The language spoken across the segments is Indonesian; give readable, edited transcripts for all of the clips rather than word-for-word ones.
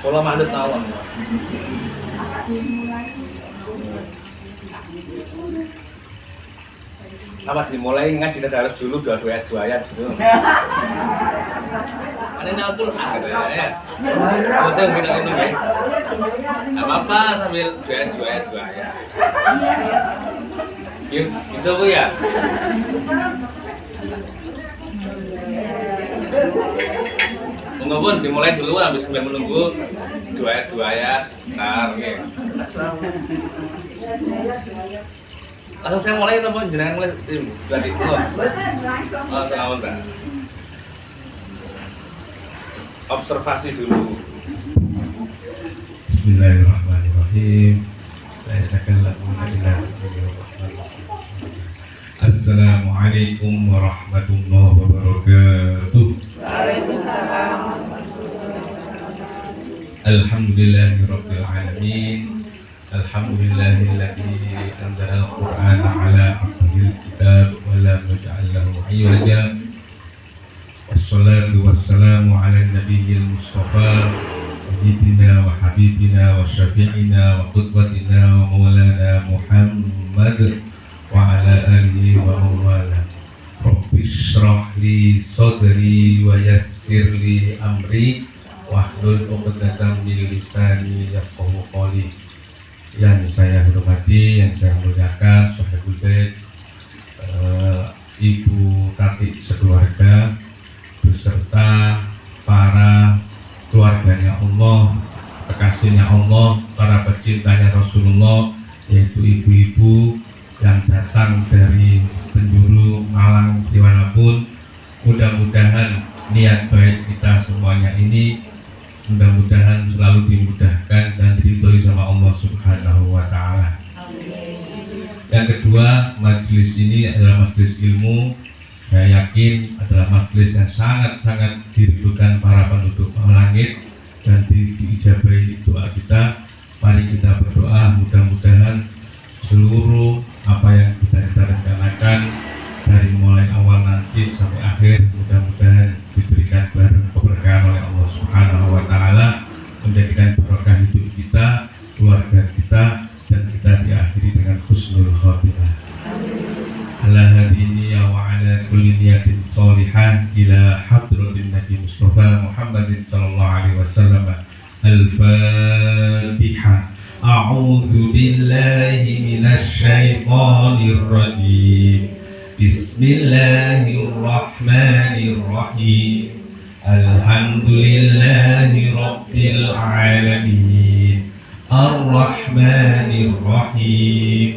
Kalau manut tawon. Apa dimulai ngaji tadarus dulu dua ayat gitu. Ini Al-Quran gitu ya. Kalau saya mungkin ini ya. Apa-apa sambil dua ayat. Gitu Bu ya. Tunggu pun dimulai dulu habis sambil menunggu dua ayat sebentar ya. Langsung saya mulai atau jenengan mulai dari dulu. Oh, selamat Mbak. Observasi dulu. Bismillahirrahmanirrahim. Assalamualaikum warahmatullahi wabarakatuh. Alhamdulillahirabbil alamin. Alhamdulillahilladzi anzala al-Qur'ana ala 'abdihil kitab wa lam yaj'al lahu 'iwaja. Wassalatu wassalamu ala nabiyyil mustafa sayyidina wa habibina wa syafi'ina wa qudwatina wa maulana Muhammad wa ala alihi wa mawala. Rabbi shrah li sadri wa yassir li amri wahlul 'uqdatam min lisani yafqahu qawli. Yang saya hormati, yang saya muliakan, Sahibul Bait, Ibu Tati sekeluarga beserta para keluarganya Allah, kekasihnya Allah, para pecintanya Rasulullah, yaitu ibu-ibu yang datang dari penjuru Malang dimanapun. Mudah-mudahan niat baik kita semuanya ini mudah-mudahan selalu dimudahkan dan diridhoi sama Allah Subhanahu wa Ta'ala. Yang kedua, majelis ini adalah majelis ilmu. Saya yakin adalah majelis yang sangat-sangat dirindukan para penduduk langit dan diijabahi doa kita. Mari kita berdoa, mudah-mudahan seluruh apa yang kita rencanakan dari mulai awal nanti sampai akhir, mudah-mudahan diberikan barang keberkahan oleh Allah Subhanahu wa Ta'ala, menjadikan barokah hidup kita, keluarga kita, dan kita diakhiri dengan husnul khotimah. Ala hadini wa ala kulli niyatin sholihah ila hadratin Nabi Mustafa Muhammadin sallallahu alaihi wasallam. Al-Fatihah. A'udzu billahi minasy syaithanir rajim. Bismillahirrahmanirrahim. Alhamdulillahi rabbil alamin. Ar-Rahmanir-Rahim.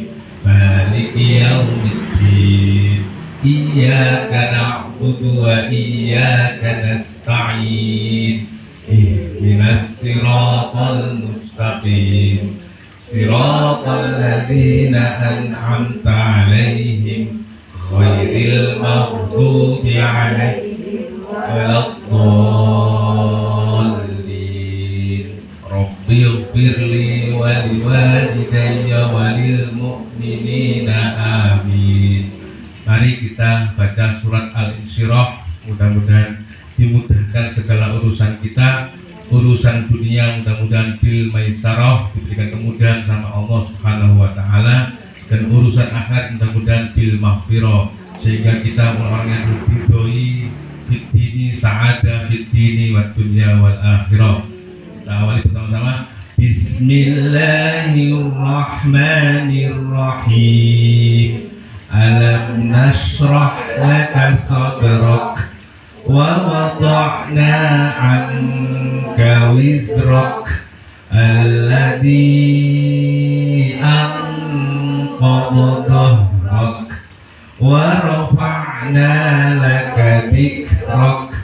Maliki yaumiddin. Iyyaka na'budu wa iyyaka nasta'in. Ihdinas siratal mustaqim. Siratal ladzina an'amta 'alaihim ghairil maghdubi 'alaihim waladdallin. Rabbighfirli wa liwalidayya wa lil mu'minina amin. Mari kita baca surat Al-Insyirah. Mudah-mudahan dimudahkan segala urusan kita, urusan dunia mudah-mudahan bil maisarah, diberikan kemudahan sama Allah Subhanahu wa Ta'ala, dan urusan akhirat mudah-mudahan bil maghfirah, sehingga kita orang yang diridhoi fid-dini sa'adah fid-dini wad dunya wal akhirah. Kita awali bersama-sama. Bismillahirrahmanirrahim. Alam nashrah laka sadrak wa wada'na 'anka wizrak alladhi anqadha dhahrak wa rafa'na laka dhikrak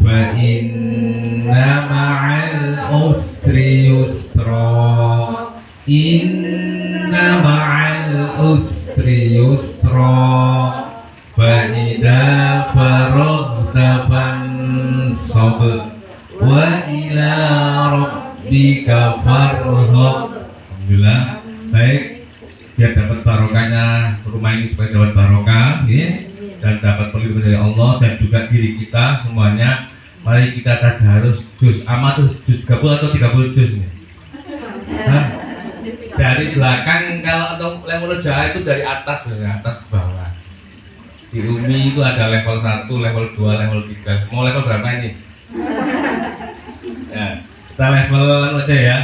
wa inna ma'al usri yusra. Inna ma'al usri yusra. Fa idza faraghta fansab wa ila rabbika farghab. Alhamdulillah. Baik, biar dapat barokahnya rumah ini, supaya dapat barokah ya, dan dapat pelindungan dari Allah dan juga diri kita semuanya. Mari kita tadarus juz amma tuh juz 30 atau 30 juz nih. Hah? Dari belakang kalau untuk level Jawa itu dari atas sebenarnya, atas ke bawah. Di Umi itu ada level 1, level 2, level 3. Mau level berapa ini? Ya, kita level aja ya.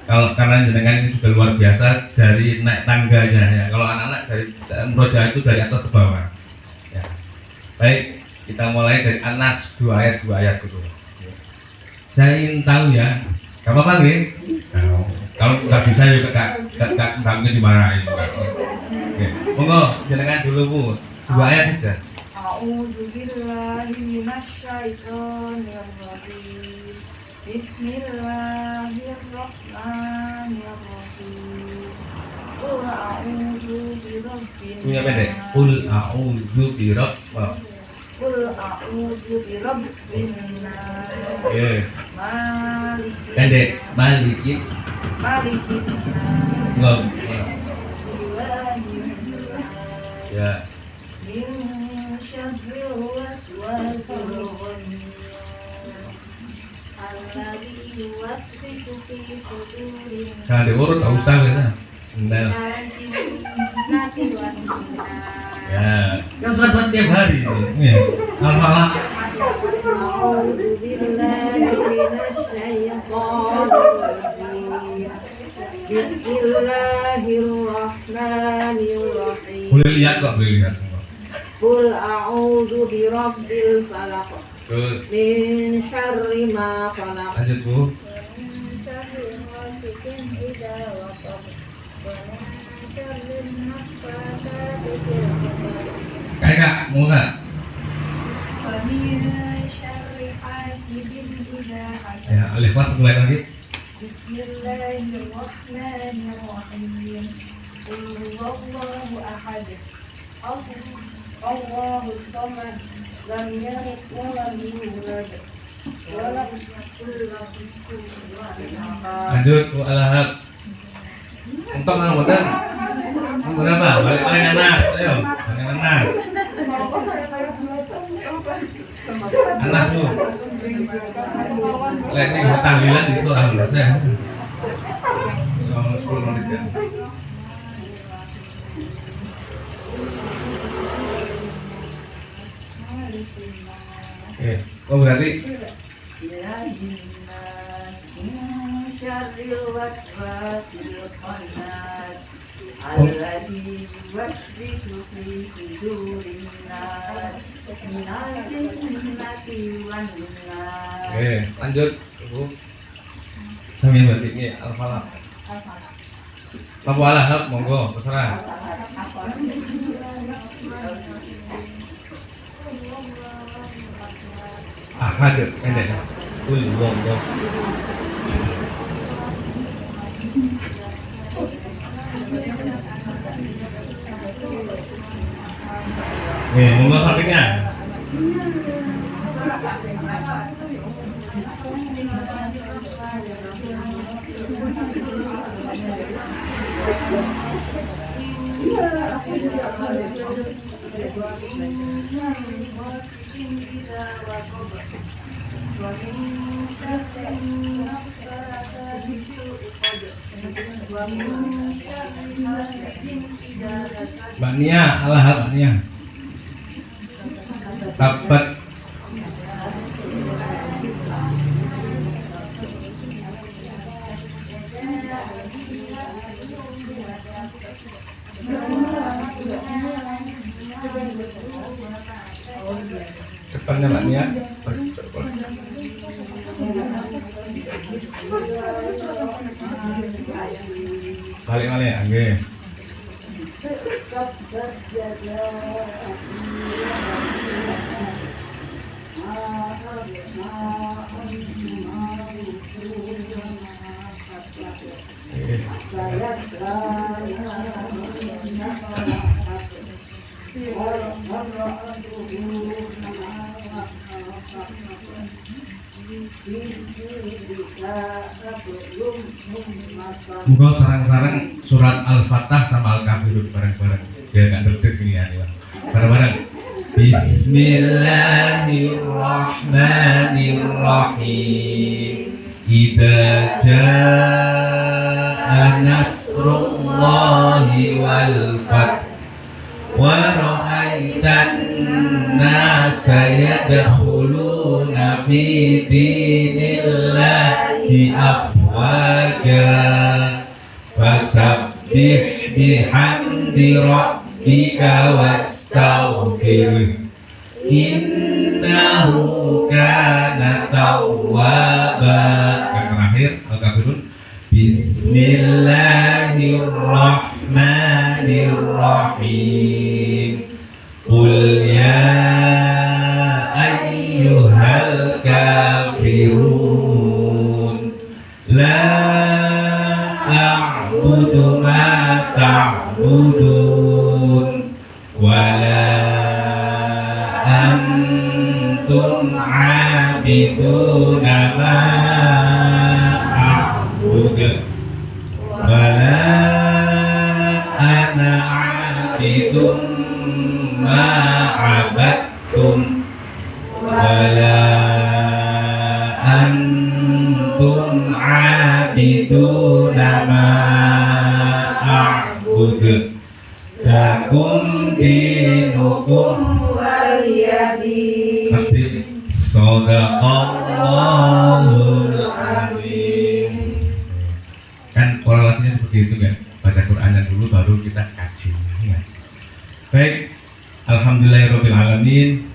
Kalau karena jenengan ini sudah luar biasa dari naik tangganya ya. Kalau anak-anak dari Jawa itu dari atas ke bawah. Ya. Baik, kita mulai dari Anas 2 ayat dulu. Saya ingin tahu ya, gak apa-apa nih? Kalau nggak bisa juga nggak mungkin dimarahin. Oke, monggo jenengan dulu Bu, 2 ayat saja. A'udzubillahi minasyaitonirrajim. Bismillahirrahmanirrahim. Qul a'udzu birabbin Punya pendek. Qul a'udzu birabb. Qul a'udzu birabbin nas. Oke. Malikin Pendek. Malikin. Malikin nas. Enggak. Ilahin nas. Ya. Min syarril waswasil khannas. Alladzi yuwaswisu fi sudurin Jangan diurut, nggak usah ya. Benar. Jinnati wan nas. Ya. Kan surat tiap hari. Ya. Al-Falaq. A'udzu billahi minasyaitonir rajim. Bismillahirrahmanirrahim. Boleh lihat kok, boleh lihat. Qul a'udzu birabbil falaq. Terus Min syarri ma khalaq. lanjut Bu. Min syarri ghasiqin idza waqab. Wa min syarri naffatsati fil 'uqad. Kak, mau nggak? Wa min syarri hasidin idza hasad. Ya, alif kelas mulai lagi. Bismillahirrahmanirrahim. Qul huwallahu ahad. Allahus samad. Lam yalid wa lam yulad. Wa lam yakul lahu kufuwan ahad. Lanjut Bu Al-Ahad. Untuk anggotan. Berapa? Balik Anas, ayo. Balik Anas. Anas Bu. Lihat nih buat tahlilan di soal saya. 10 menit ya. Oke, oh berarti Ilahin nas. Min syarril waswasil khannas. Alladzi yuwaswisu fi sudurin nas. Minal jinnati wan nas. oke, lanjut Bu. Sambil berarti ini Al-Falaq. Lampu Al-Ahad, monggo, terserah. Ahad, pendek. Kul monggo. Monggo sampingnya. Mbak Nia, Al-Ahad Mbak Nia. Tabat. Depannya Mbak Nia. Balik mana ya? Oke. Moga sarang-sarang surat Al-Fatah sama Al-Kafirun bareng-bareng. Biar gak ngerti ini ya. Bareng-bareng. Bismillahirrahmanirrahim. Idza jaa nasrullahi wal fath wa ra'aitan nasa yadkhuluna fi dinillahi afwaja fasabbih bihamdi rabbika wastaghfirhu innahu kana tawwaba. Yang terakhir Al-Kafirun. Bismillahirrahmanirrahim. Qul ya ayyuhal kafirun la a'budu ma ta'budun wa la antum 'abiduna ma a'budu wa la ana 'abidun ma 'abadtum wa la antum 'abiduna ma a'budu lakum dinukum waliyadin. Pasti Shadaqallahul Azim. Kan korelasinya seperti itu kan, baca Qurannya dulu baru kita kaji ya. Baik, alhamdulillahirabbil alamin.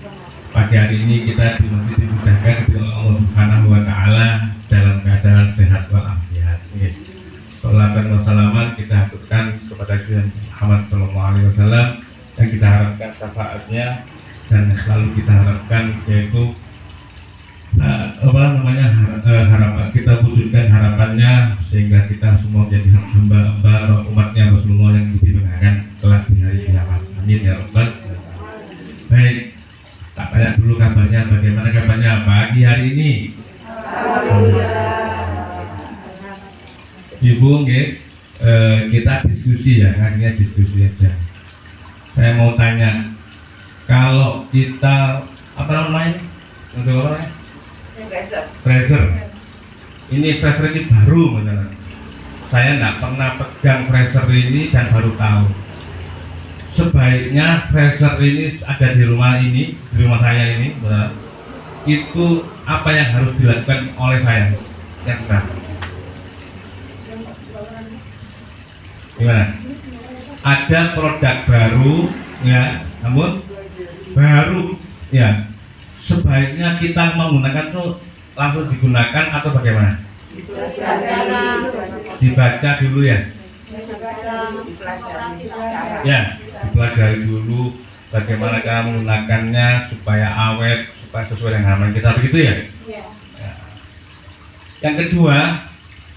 Pagi hari ini kita di masjid dimudahkan oleh Allah Subhanahu wa taala dalam keadaan sehat walafiat. Sholawat dan wassalaman kita haturkan kepada Nabi Muhammad SAW yang kita harapkan syafaatnya dan selalu kita harapkan yaitu harapan kita wujudkan harapannya sehingga kita semua menjadi hamba-hamba umatnya Rasulullah yang dimuliakan kelak di hari kiamat. Amin ya rabbal alamin. Baik, tak tanya dulu kabarnya, bagaimana kabarnya pagi hari ini? Ibu, kita diskusi ya, akhirnya diskusi aja. Saya mau tanya, kalau kita apa namanya? Freezer. Ini freezer ini baru beneran. Saya nggak pernah pegang freezer ini dan baru tahu. Sebaiknya freezer ini ada di rumah saya ini, benar. Itu apa yang harus dilakukan oleh saya? Yang pertama. Gimana? Ada produk baru ya, namun baru ya. Sebaiknya kita menggunakan tuh langsung digunakan atau bagaimana? Dibaca dulu ya. Ya, dipelajari dulu bagaimana cara menggunakannya supaya awet, supaya sesuai dengan harapan kita, begitu ya? Ya. Yang kedua,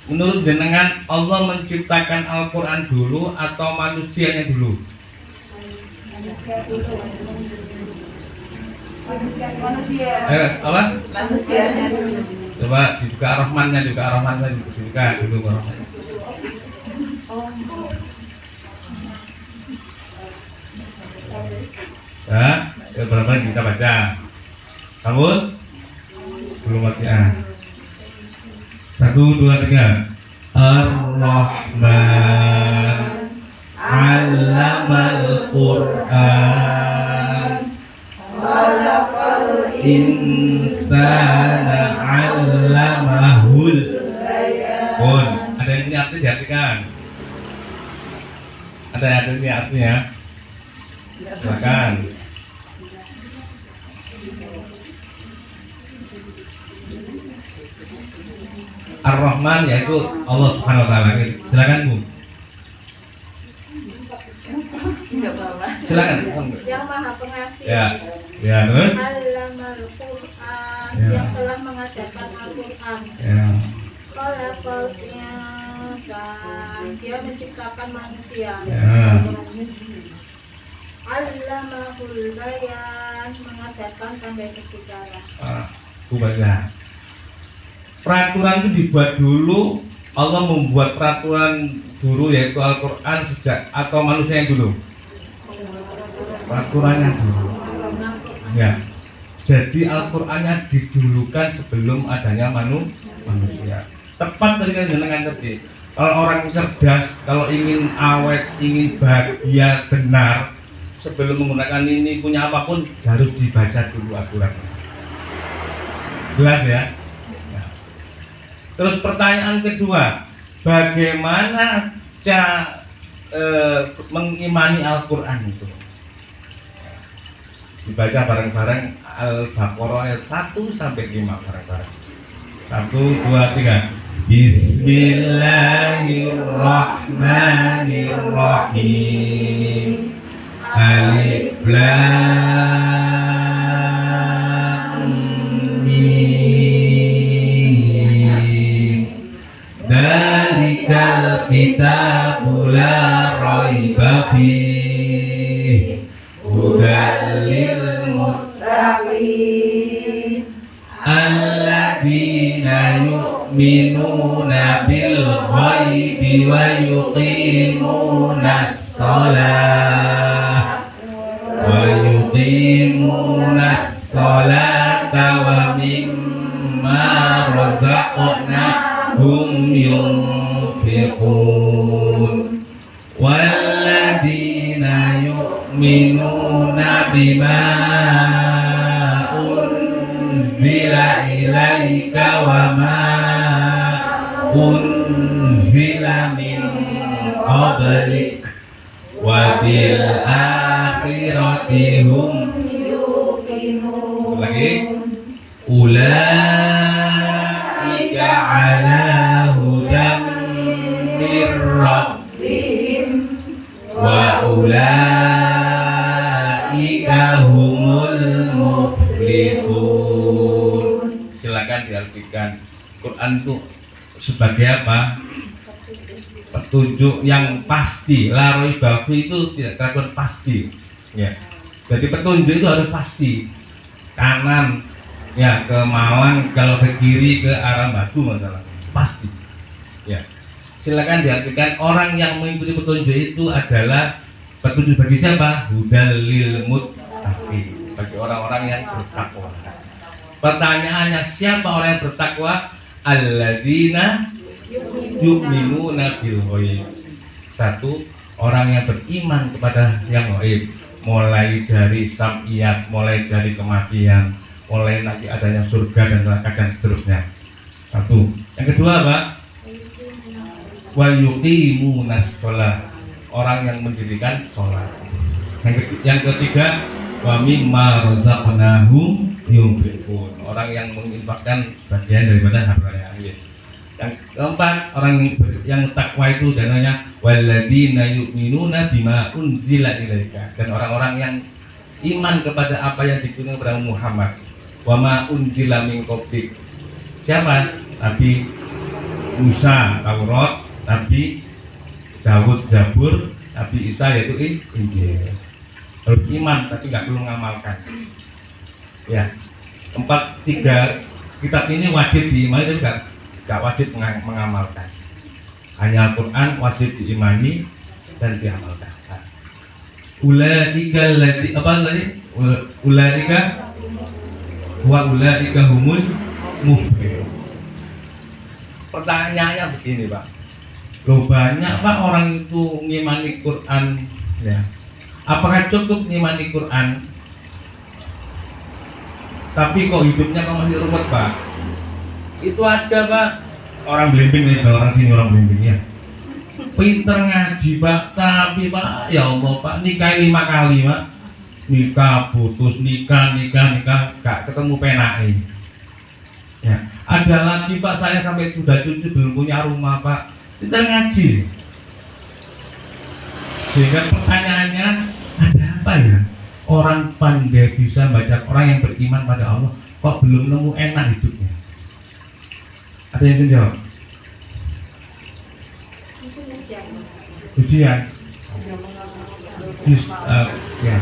menurut jenengan Allah menciptakan Al-Quran dulu atau manusianya dulu? Apa? Manusianya dulu. Coba dibuka Ar-Rahmannya, dibuka dulu Ar-Rahmannya. Ya, berapa kita baca? Kamu? Belum Al-Quran. 1, 2, 3. Ar-Rahman 'allamal Qur'an khalaqal insana 'allamahul bayan. Ada ini artinya diartikan. Ada ini artinya. Silakan. Ar-Rahman yaitu Allah Subhanahu wa taala. Silakan Bu. Silakan. Yang Maha Pengasih. Ya. Ya, terus? Allamal Qur'an, Ya. yang telah mengajarkan Al-Qur'an. Ya. Khalaqal insan, dia menciptakan manusia. Ya. Allamahul bayan, mengajarkan pandai berbicara. Bu baca. Peraturan itu dibuat dulu, Allah membuat peraturan dulu yaitu Al-Quran sejak atau manusia yang dulu? Peraturannya dulu. Ya. Jadi Al-Qur'annya didulukan sebelum adanya manusia. Tepat dari kan jenengan tadi. Kalau orang cerdas, kalau ingin awet, ingin bahagia, benar, sebelum menggunakan ini punya apapun harus dibaca dulu Al-Qur'an. Jelas ya? Nah. Terus pertanyaan kedua, bagaimana mengimani Al-Qur'an itu? Dibaca bareng-bareng Al-Baqarah ayat 1 sampai 5 bareng-bareng. 1, 2, 3. Bismillahirrahmanirrahim. Alif Lam Mim. Dzalikal kitabu la raiba fihi. Hudal muttaqin alladzina yu'minuna bil ghaibi wa yuqimunas salata wa mimma razaqnahum yunfiqun walladzina yu'minuna bima unzila ilaika wa ma unzila min qablik wa bil akhirati hum yuqinun. Lagi ulaika ala hudan mir rabbihim wa ulaika humul muflihun. Silakan diartikan Quran itu sebagai apa? Petunjuk yang pasti. La raiba fi itu tidak keraguan pasti. Ya. Jadi petunjuk itu harus pasti. Kanan ya ke Malang, kalau ke kiri ke arah Batu masalah. Pasti. Ya. Silakan diartikan orang yang mengikuti petunjuk itu adalah petunjuk bagi siapa? Hudal lil muttaqin, bagi orang-orang yang bertakwa. Pertanyaannya, siapa orang yang bertakwa? Alladzina yu'minuna bil ghaib. Satu, orang yang beriman kepada yang gaib, mulai dari sam'iyat, mulai dari kematian, mulai nanti adanya surga dan neraka dan seterusnya. Satu. Yang kedua apa? Wa yuqimunas shalah, orang yang mendirikan sholat. Yang ketiga, wa mimma razaqnahum yunfiqun, orang yang menginfakkan sebagian daripada hartanya. Yang keempat, orang yang takwa itu dananya walladzina yu'minuna bima unzila ilaika, dan orang-orang yang iman kepada apa yang diturunkan kepada Muhammad. Wa ma unzila min qablik. Siapa? Nabi Musa Taurat, Nabi Daud Zabur, Nabi Isa yaitu Injil. Harus iman tapi nggak perlu ngamalkan. Ya, tiga kitab ini wajib diimani tapi nggak wajib mengamalkan. Hanya Al-Quran wajib diimani dan diamalkan. Ulaika allati apa tadi? Ulaika wa ulaika humul muflihun. Pertanyaannya begini, Pak. Loh, banyak Pak orang itu ngimani Quran, ya. Apakah cukup ngimani Quran tapi kok hidupnya kok masih ruwet, Pak? Itu ada, Pak, orang belimbing nih, orang sini orang belimbing ya. Pinter ngaji, Pak, tapi Pak, ya Allah, Pak, nikah 5 kali, Pak. Nikah putus, nikah, gak ketemu penai. Ya, ada lagi, Pak, saya sampai sudah cucu belum punya rumah, Pak. Kita ngaji. Sehingga pertanyaannya, ada apa ya? Orang pandai bisa baca, orang yang beriman pada Allah kok belum nemu enak hidupnya? Ada yang jawab? Ujian. Ya.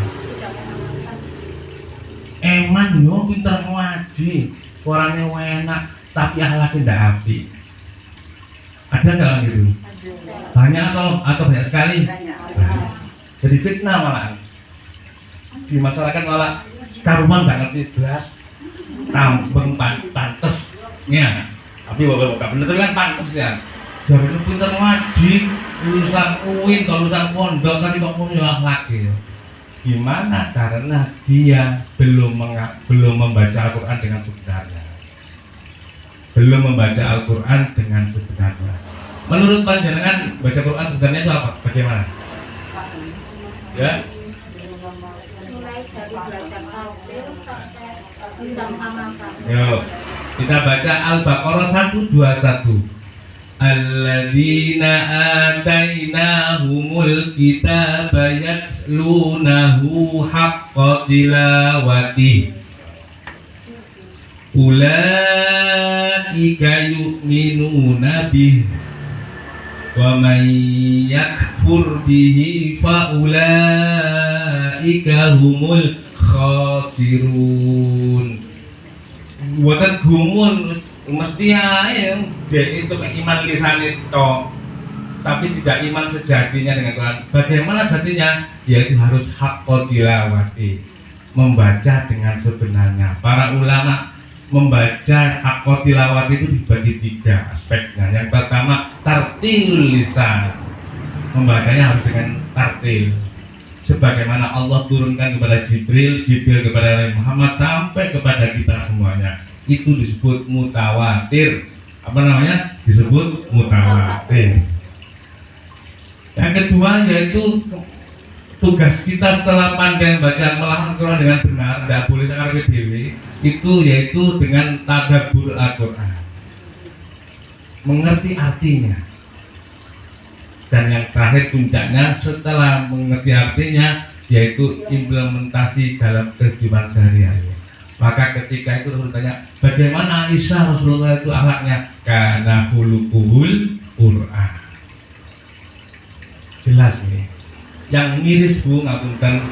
Eman yo pinter ngaji, suaranya enak, tapi akhlaknya tidak api. Ada nggak gitu? Banyak atau banyak sekali? Banyak. Jadi fitnah malah di masyarakat, malah Karuman gak ngerti belas, tambeng pantes, ya. Tapi bapak bener kan pantes ya. Jadi lu pinter ngaji, lulusan UIN, lulusan pondok tadi kok punya lagi. Gimana? Karena dia belum membaca Al-Quran dengan sebenarnya. Belum membaca Al-Quran dengan sebenarnya. Menurut panjenengan baca Quran sebenarnya itu apa? Bagaimana? Ya? Mulai dari baca tafsir sampai bisa mengamalkan. Yuk, kita baca Al-Baqarah 121. Alladzina atainahumul kitaba yatslunahu haqqa tilawati ulaika yu'minuna bih wa man yakfur bihi fa ulaika humul khasirun. Buatan gumun mesti ae dek itu iman lisan itu, tapi tidak iman sejatinya dengan Tuhan. Bagaimana sejatinya? Yaitu harus haqqa tilawati, membaca dengan sebenarnya. Para ulama membaca haqqa tilawati itu dibagi 3 aspeknya. Yang pertama tartilul lisan, membacanya harus dengan tartil, sebagaimana Allah turunkan kepada Jibril kepada Nabi Muhammad sampai kepada kita semuanya. Itu disebut mutawatir. Apa namanya? Disebut mutawatir. Yang kedua yaitu tugas kita setelah pandai baca Al-Quran dengan benar, tidak boleh sakarep dhewe, itu yaitu dengan tadabbur Al-Quran, mengerti artinya. Dan yang terakhir puncaknya setelah mengerti artinya yaitu implementasi dalam kehidupan sehari-hari. Maka ketika itu Rasul tanya, bagaimana Aisyah Rasulullah itu akhlaknya? Kana khuluquhul Quran. Jelas nih. Yang miris Bu, ngapunten,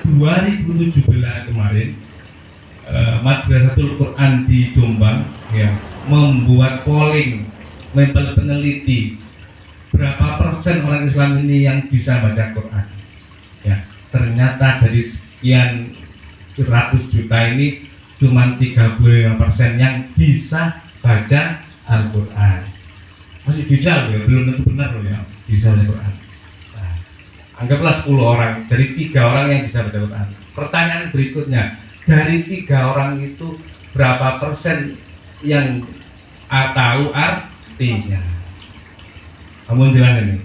2017 kemarin Madrasatul Quran di Jombang ya membuat polling, mempel peneliti berapa persen orang Islam ini yang bisa baca Quran. Ya, ternyata dari sekian 100 juta ini cuma 35% yang bisa baca Al-Quran. Masih bisa loh ya, belum tentu benar loh ya bisa baca Quran. Nah, anggaplah 10 orang, dari 3 orang yang bisa baca Quran. Pertanyaan berikutnya, dari 3 orang itu berapa persen yang tahu artinya? Kamu bilang ini,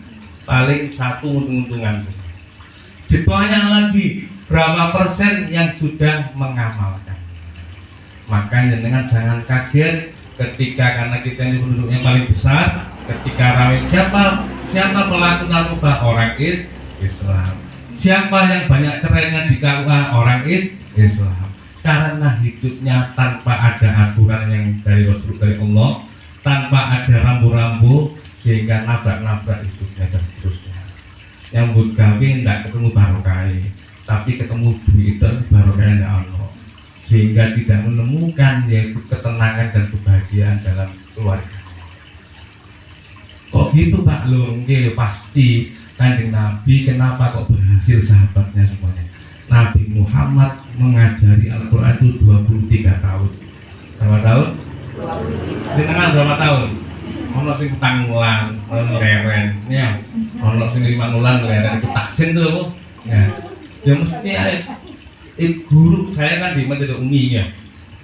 paling 1 untung-untungan. Ditanya lagi, berapa persen yang sudah mengamalkan? Makanya dengan jangan kaget ketika, karena kita ini penduduk yang paling besar, ketika ramai siapa pelaku narkoba? Orang Islam. Siapa yang banyak cerainya di KUA? Orang Islam. Karena hidupnya tanpa ada aturan yang dari Rasul, dari Allah, tanpa ada rambu-rambu, sehingga nabrak-nabrak hidupnya dan seterusnya. Yang buat gawe tidak ketemu barokah, tapi ketemu duit itu barokahnya Allah, sehingga tidak menemukan yaitu ketenangan dan kebahagiaan dalam keluarga. Kok gitu Pak? Loh, pasti Kanjeng Nabi kenapa kok berhasil sahabatnya semuanya? Nabi Muhammad mengajari Al-Quran itu 23 tahun. Berapa tahun? Di tengah berapa tahun? Ono sing petang wulan, ono leren, ya. Ono sing 5 wulan leren itu taksin tuh, ya. Ya mesti guru saya kan di Masjid Umi ya,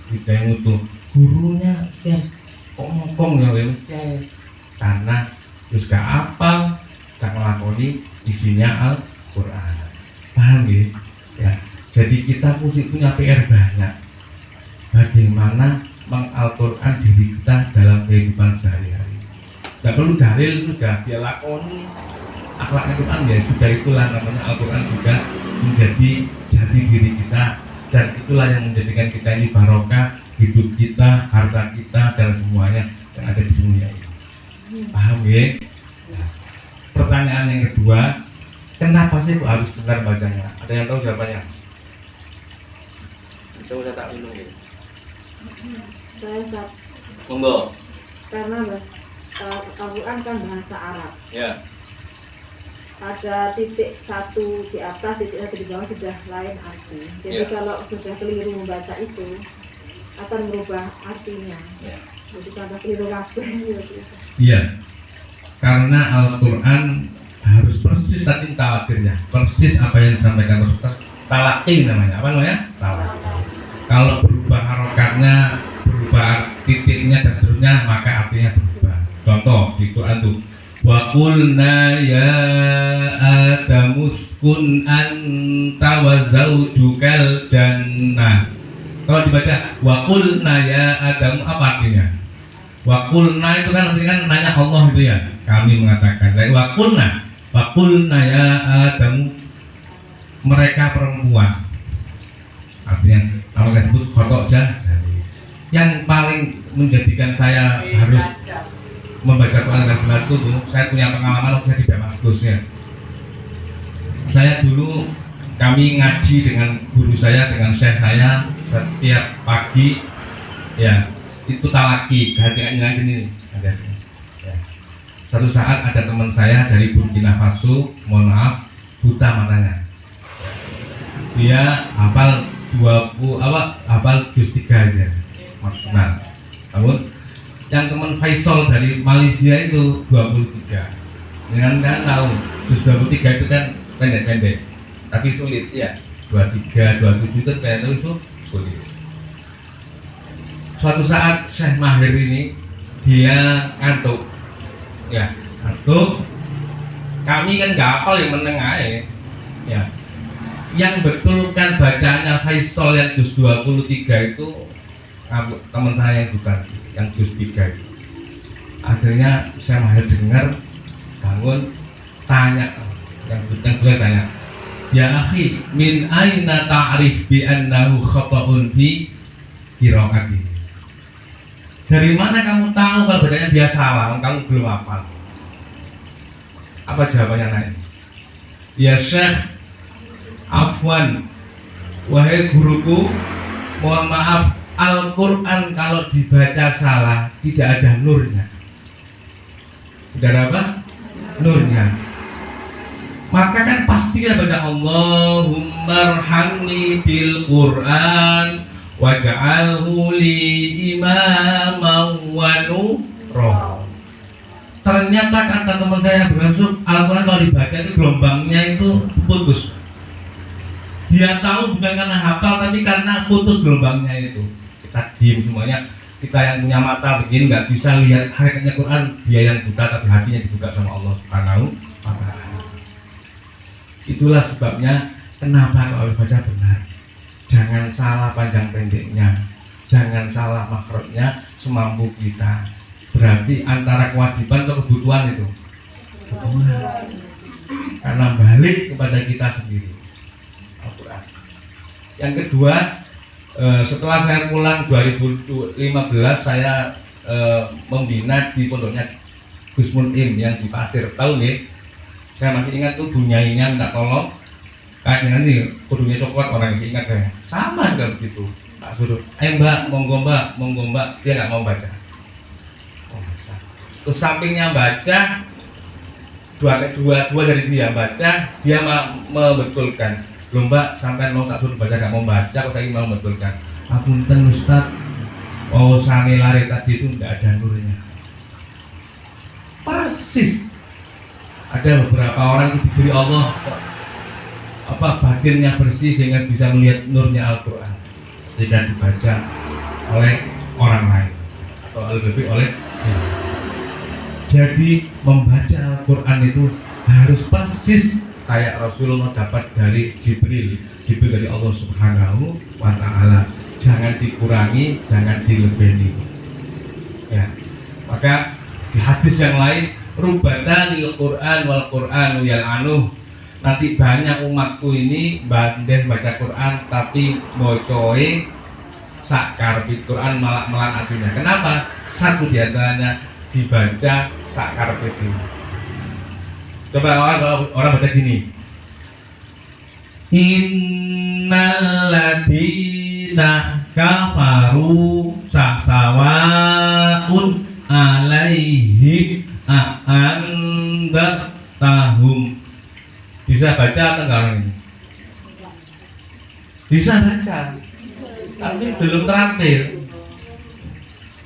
kita mutu gurunya setiap ngomong ya mesti karena terus gak apa gak ngelakoni isinya Al-Quran, paham ya? Jadi kita mesti punya PR banyak, bagaimana meng-Al-Quran diri kita dalam kehidupan sehari-hari. Gak perlu dalil, sudah dia lakoni akhlak Al-Quran ya sudah, itulah namanya Al-Quran sudah menjadi jati diri kita, dan itulah yang menjadikan kita ini barokah, hidup kita, harta kita, dan semuanya yang ada di dunia ini. Paham ya? Nah, pertanyaan yang kedua, kenapa sih kok harus benar bacanya? Ada yang tahu jawabannya? Coba saya tak minum ya. Saya Monggo. karena Al-Quran kan bahasa Arab. Ya. ada titik satu di atas, titik satu di bawah sudah lain arti. Jadi Ya. kalau sudah keliru membaca itu akan merubah artinya. Ya. Jadi kalau keliru kabeh gitu. Iya. Karena Al-Quran harus persis tadi tawatirnya, persis apa yang disampaikan Rasulullah. Talaqi namanya, apa namanya? Talaqi. Kalau berubah harokatnya, berubah titiknya dan seterusnya, maka artinya berubah. Contoh di Quran tuh, wa qulna ya Adamu uskun anta wa zaujukal jannah. Kalau dibaca wa qulna ya Adamu, apa artinya? Wa qulna itu kan artinya kan nanya Allah itu ya. Kami mengatakan, wa qulna ya Adamu, mereka perempuan. Artinya kalau kita sebut khotok yang paling menjadikan saya harus membaca Quran dengan benar itu, saya punya pengalaman waktu saya di Damaskus ya. Saya dulu, kami ngaji dengan guru saya, dengan syekh saya setiap pagi ya, itu talaki, ganti-ganti ini ada. Ya. Satu saat ada teman saya dari Burkina Faso, mohon maaf, buta matanya. Dia hafal hafal juz 3 aja maksimal. Namun yang teman Faisal dari Malaysia itu 23. Dengan kan tahu juz 23 itu kan pendek-pendek, tapi sulit ya. 23, 27 itu pendek itu sulit. Suatu saat Syekh Mahir ini dia ngantuk, ya ngantuk. Kami kan nggak hafal yang menengah ya. Yang betul kan bacaannya Faisal yang juz 23 itu teman saya yang bukan yang juz 3 itu. Akhirnya saya Mahir dengar, bangun, tanya, yang gue tanya, ya akhi, min aina ta'rif bi annahu khata'un bi qiraati. Dari mana kamu tahu kalau bacanya dia salah, kamu belum hafal? Apa jawabannya lain? Ya Syekh, afwan, wahai guruku, mohon maaf, Al-Quran kalau dibaca salah tidak ada nurnya. Tidak ada apa? Nurnya. Maka kan pasti kita baca Allahumma rhamni bil Quran waj'alhu li imaman wa nura. Ternyata kata teman saya yang bermasuk, Al-Quran kalau dibaca itu gelombangnya itu putus. Dia tahu bukan karena hafal, tapi karena putus gelombangnya itu. Kita diam semuanya. Kita yang punya mata begini nggak bisa lihat hakikatnya Quran. Dia yang buta tapi hatinya dibuka sama Allah Subhanahu wa Ta'ala. Itulah sebabnya kenapa kalau baca benar, jangan salah panjang pendeknya, jangan salah makrotnya, semampu kita. Berarti antara kewajiban atau kebutuhan itu kebutuhan. Karena balik kepada kita sendiri. Al-Quran. Yang kedua, setelah saya pulang 2015 saya membina di pondoknya Gus Mun'im yang di Pasir, tahu nih? Saya masih ingat tuh bunyainya minta tolong, kayaknya nih kudunya coklat, orang yang ingat saya sama juga begitu. Tak suruh, mbak, monggo mbak, dia nggak mau baca. Terus sampingnya baca, dua dari dia baca, dia membetulkan. Belum mbak, sampai mau tak suruh baca, gak mau baca, kok saya mau membetulkan. Apunten Ustaz, sane lari tadi itu nggak ada nurnya. Persis. Ada beberapa orang yang diberi Allah batinnya bersih sehingga bisa melihat nurnya Al-Quran, tidak dibaca oleh orang lain atau lebih oleh dia. Jadi membaca Al-Quran itu harus persis kayak Rasulullah dapat dari Jibril dari Allah Subhanahu wa Ta'ala. Jangan dikurangi, jangan dilebeni ya. Maka di hadis yang lain, rubatanil Quran wal Quranu yal'anuh, nanti banyak umatku ini bandel baca Quran tapi bocoe sakar Quran malah melan artinya. Kenapa? Satu diantaranya dibaca sakar itu. Coba orang baca gini, innal ladina kafaru sawaun alaihim a'andartahum Bisa baca atau enggak orang ini? Bisa baca, tapi belum terampil.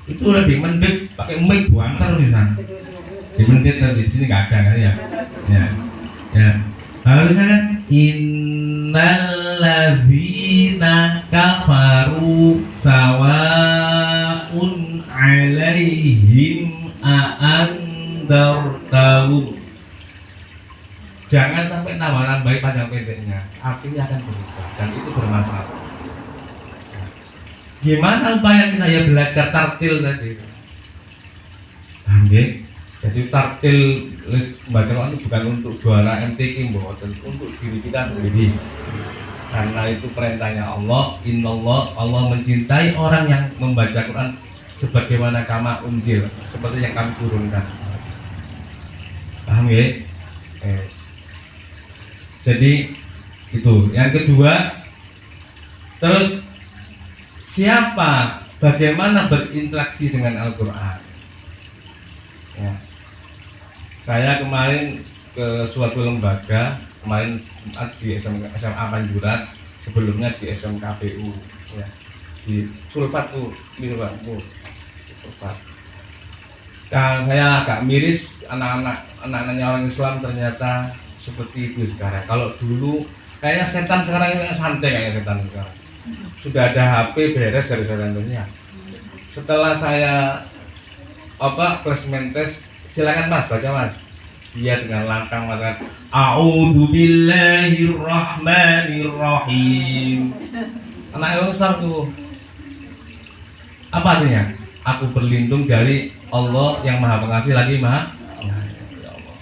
Itu lebih mendek pakai mic buantar di sana. Di mendek di sini nggak ada kan ya? Ya. Harusnya kan innalladzina kafaru sawaun alaihim a'andartahum. Jangan sampai nambah-nambahi panjang pendeknya, artinya akan berubah dan itu bermasalah. Gimana upaya kita ya belajar tartil tadi? Paham ya? Jadi tartil membaca Quran itu bukan untuk juara MTQ, untuk diri kita sendiri. Karena itu perintahnya Allah, innallah, Allah mencintai orang yang membaca Quran sebagaimana kama unzil, seperti yang kami turunkan. Paham ya? Jadi itu. Yang kedua, terus siapa, bagaimana berinteraksi dengan Al-Quran? Ya. Saya kemarin ke suatu lembaga, kemarin di SMA Panjuran, sebelumnya di SMKPU, ya. Di Sulfat tuh, Sulfat. Dan saya agak miris, anak-anaknya orang Islam ternyata seperti itu sekarang. Kalau dulu kayaknya setan, sekarang ini santai kayaknya setan sekarang. Sudah ada HP beres dari setannya. Setelah saya placement test, silakan Mas baca Mas. Dia dengan lantang mengatakan A'udzubillahirrahmanirrahim. Anak Islam tuh apa artinya? Aku berlindung dari Allah yang Maha Pengasih lagi Maha. Ya Allah.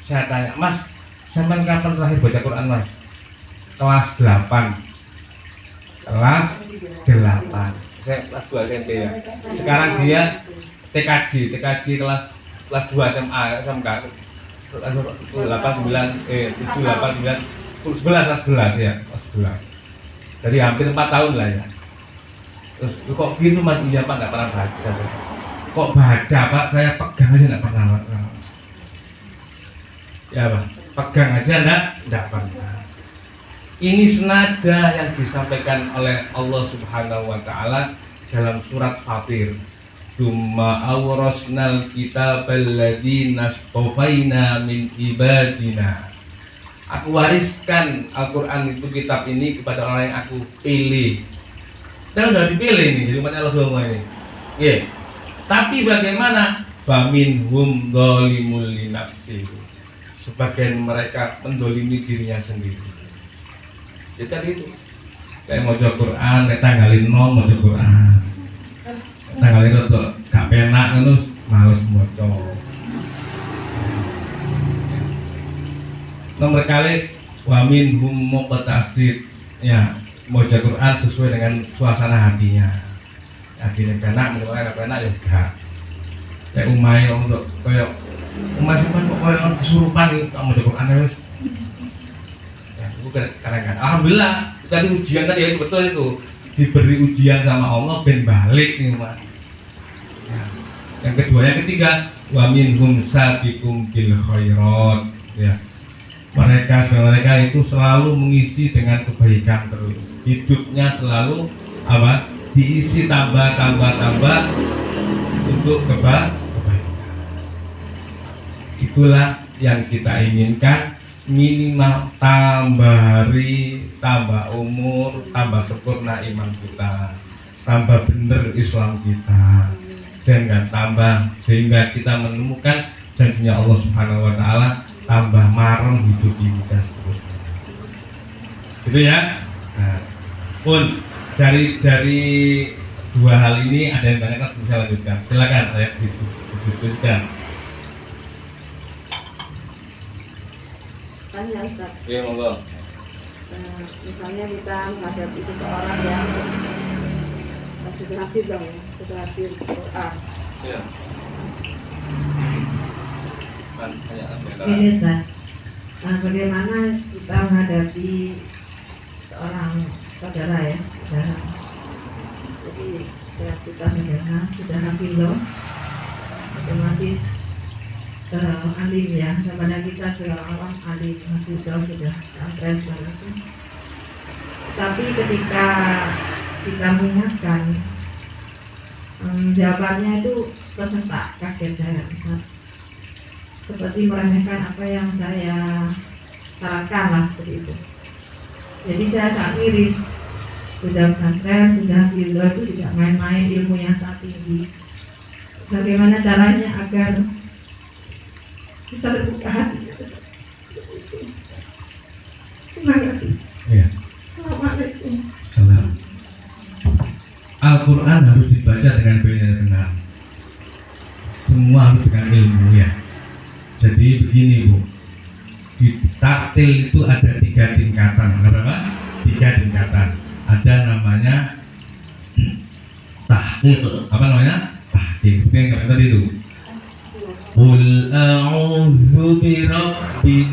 Saya tanya, Mas, sampai kapan terakhir baca Quran Mas? Kelas 8. Kelas 8. Saya kelas 2 SMP ya. Sekarang dia TKJ kelas 2 SMA, SMK 8 9 7 8 9 11 ya, kelas 11. Jadi hampir 4 tahun lah ya. Terus kok gitu Mas? Iya Pak, nggak pernah baca. Kok baca Pak? Saya pegang aja nggak pernah. Ya Pak, pegang aja nggak pernah. Ini senada yang disampaikan oleh Allah Subhanahu wa Ta'ala dalam surat Fatir. Summa awrasnal kitabal ladzina astafaina min ibadina. Aku wariskan Al-Quran itu, kitab ini, kepada orang yang aku pilih. Kita sudah dipilih nih, jadi umat Allah semua ini. Yeah. Tapi bagaimana? Faminhum dzalimul li nafsihi. Sebagian mereka mendolimi dirinya sendiri. Jadi tadi itu kayak mau baca Quran, kayak tanggalin mau baca Quran, tanggalin untuk gak penak itu males baca. Nomor kali wamin hum muqtasid, ya baca Quran sesuai dengan suasana hatinya. Hatinya penak, menurut gak penak ya enggak. Kayak umai untuk kayak umai simpan kok kayak kesurupan itu baca Quran terus. Kadang-kadang alhamdulillah tadi ujian tadi ya, betul itu diberi ujian sama Allah ben balik nih Mas. Ya. Yang kedua, yang ketiga wa minhum sabiqum bil khairat, ya. Mereka itu selalu mengisi dengan kebaikan terus. Hidupnya selalu diisi tambah untuk kebaikan. Itulah yang kita inginkan. Minimal tambah hari, tambah umur, tambah sempurna iman kita, tambah bener Islam kita, dan tambah sehingga kita menemukan janjinya Allah Subhanahu wa Ta'ala, tambah marem hidup kita seterusnya. Gitu ya. Nah, pun dari dua hal ini ada yang banyak kan bisa lanjutkan. Silakan saya diskusikan. Tanya Ustaz. Iya monggo. Misalnya kita menghadapi seseorang yang sudah hafid Quran. Iya. Ini Ustaz, bagaimana kita menghadapi seorang saudara ya, saudara. Jadi kita sudah hafid, otomatis alim ya, daripada kita segala orang alim, sudah pesantren segala itu. Tapi ketika kita mengingatkan, jawabannya itu tersentak, kaget saya, seperti meremehkan apa yang saya sarankan lah, seperti itu. Jadi saya sangat miris, sudah pesantren, sudah di luar itu tidak main-main, ilmunya sangat tinggi. Bagaimana caranya agar bisa terbuka hati? Terima kasih. Ya. Assalamualaikum. Salam. Al-Quran harus dibaca dengan benar-benar. Semua harus dengan ilmu ya. Jadi begini Bu, di taktil itu ada 3 tingkatan. Berapa? 3 tingkatan. Ada namanya tahqiq. Apa namanya? Tahqiq. Itu yang tadi itu. Qul a'udzu birabbin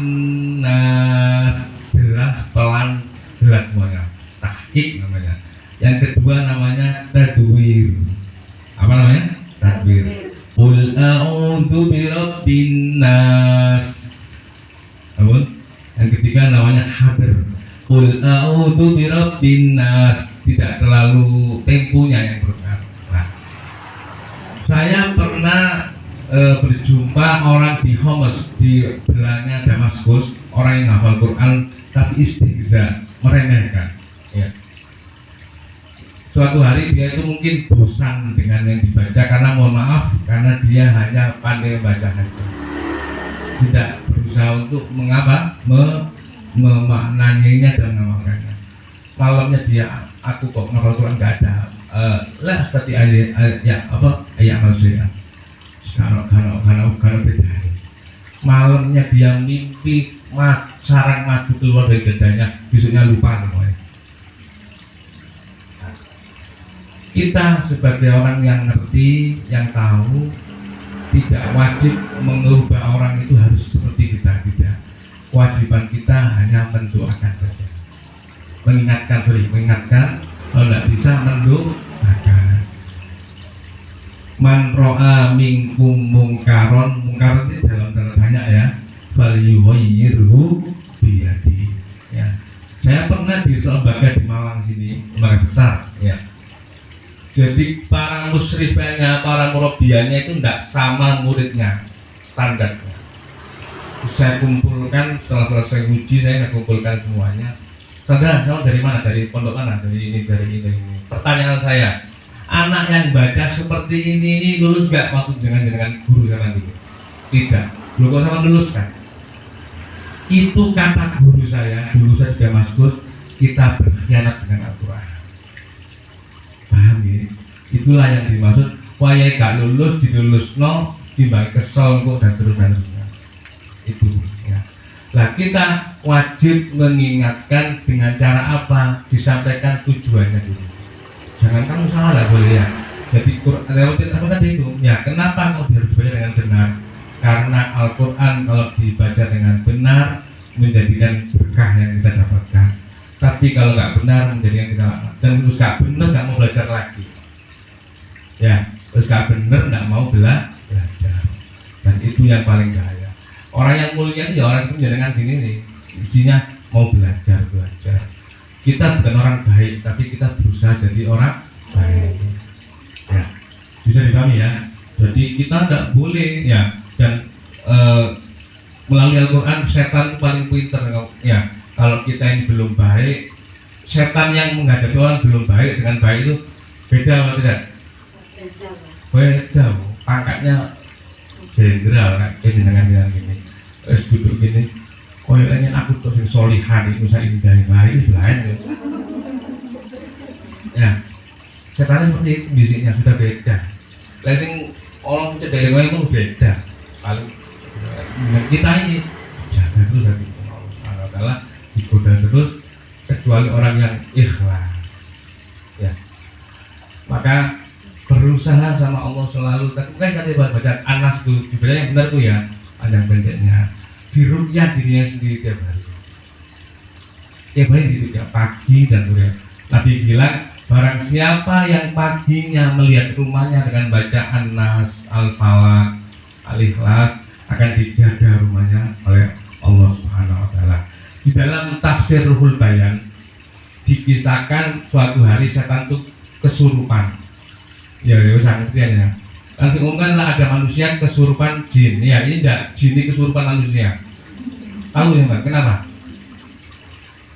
nas. Jelas, pelan, jelas semuanya. Tahqiq namanya. Yang kedua namanya tadwir. Apa namanya? Tadwir. Qul a'udzu birabbin nas. Yang ketiga namanya hadr. Qul a'udzu birabbin nas. Tidak terlalu temponya yang berpengaruh. Nah, saya pernah berjumpa orang di Homs, di belakangnya Damaskus, orang yang hafal Quran tapi istihza, meremehkan ya. Suatu hari dia itu mungkin bosan dengan yang dibaca karena mohon maaf, karena dia hanya pandai membaca saja, tidak berusaha untuk memaknainya dan mengamalkannya. Malamnya dia, aku kok ngapal Quran nggak ada, lah seperti ayat maksudnya. Kalau beda. Malamnya dia mimpi sarang madu keluar dari dadanya, besoknya lupa semuanya. Kita sebagai orang yang ngerti, yang tahu, tidak wajib mengubah orang itu harus seperti kita, tidak. Kewajiban kita hanya mendoakan saja, mengingatkan, kalau tidak bisa mendoakan. Man ro'a minkum mungkaron, mungkaron itu dalam tanda banyak ya, falyughayyirhu biyadi ya. Saya pernah di lembaga di Malang sini, lembaga besar ya. Jadi para musyrifnya, para murabiannya itu tidak sama muridnya, standarnya. Saya kumpulkan, setelah selesai uji saya kumpulkan semuanya. Saudara, kamu dari mana? Dari pondok mana? Dari ini. Pertanyaan saya, anak yang baca seperti ini lulus nggak waktu dengan guru sama dulu? Tidak. Belum kok sama lulus kan? Itu kata guru saya dulu, saya di Damaskus, kita berkhianat dengan Al-Quran. Paham ya? Itulah yang dimaksud wayai gak lulus dilulusno timbang kesel kok dan seterusnya. Itu ya. Nah, kita wajib mengingatkan dengan cara apa? Disampaikan tujuannya dulu. Jangan kamu salah lah boleh ya. Jadi relatif apa tadi itu? Ya, kenapa kok harus dibaca dengan benar? Karena Al-Quran kalau dibaca dengan benar menjadikan berkah yang kita dapatkan. Tapi kalau nggak benar menjadikan kita dan terus nggak benar nggak mau belajar lagi. Ya, terus nggak benar nggak mau belajar. Dan itu yang paling bahaya. Orang yang mulia ini orang itu menjadikan gini nih, isinya mau belajar. Kita bukan orang baik, tapi kita berusaha jadi orang baik. Ya, bisa dipahami ya. Jadi kita nggak boleh ya, dan melalui Al-Quran setan itu paling pintar ya. Kalau kita ini belum baik, setan yang menghadapi orang belum baik dengan baik itu beda atau tidak? Beda. Pangkatnya jenderal kayak dengan gini. Duduk gini. Koyoknya aku tuh sing solihan itu saya indah lain lain ya. Setan seperti itu bisiknya sudah beda. Lesing orang cedek itu beda. Paling kita ini jaga terus hati Allah Ta'ala, digoda terus kecuali orang yang ikhlas ya. Maka berusaha sama Allah selalu. Tapi kan katanya baca Anas tuh dibaca yang benar tuh ya, panjang pendeknya. Diruqyah dirinya sendiri tiap hari diruqyah pagi dan sore. Nabi bilang barang siapa yang paginya melihat rumahnya dengan bacaan Nas, Al-Falaq, Al-Ikhlas, akan dijaga rumahnya oleh Allah Subhanahu wa taala. Di dalam tafsir Ruhul Bayan dikisahkan suatu hari setan itu kesurupan. Ya, usah ngerti ya. Langsung umumkan lah ada manusia kesurupan jin. Ya, ini enggak jin ini kesurupan manusia. Tahu ya, Mbak? Kenapa?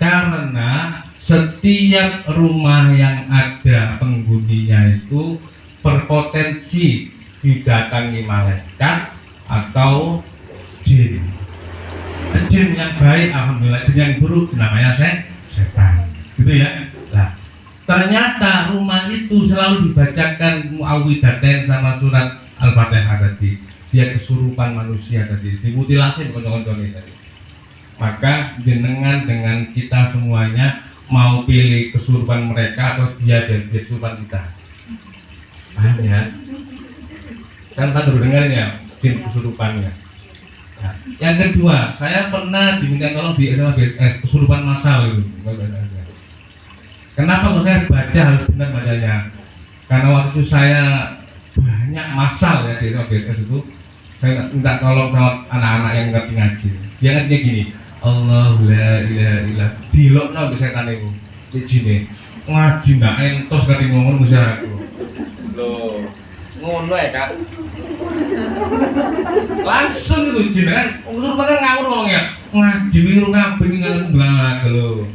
Karena setiap rumah yang ada penghuninya itu berpotensi didatangi malaikat atau jin. Jin yang baik alhamdulillah, jin yang buruk namanya setan. Gitu ya. Nah, ternyata rumah itu selalu dibacakan muawwidzatain sama surat Al-Fatihah tadi. Dia kesurupan manusia tadi, dimutilasi bukan tadi. Maka jenengan dengan kita semuanya mau pilih kesurupan mereka atau dia dan dia kesurupan kita. Paham ya? Saya kan baru dengar ya jin kesurupannya. Nah, yang kedua, saya pernah diminta tolong di SMA BSS kesurupan massal itu. Kenapa kok saya baca harus benar bacanya? Karena waktu itu saya banyak massal ya di SMA BSS itu. Saya minta tolong sama anak-anak yang ngerti ngaji. Dia ngertinya gini, Allahu la ilaha illa dilokno ke setan iku. Ijine ngaji ndak entos kate ngomong masyarakat. Loh, ngono ya Kak. Langsung itu jin kan, unsur kan ngawur ngomongnya. Ngaji wiru kabeh nggak lho.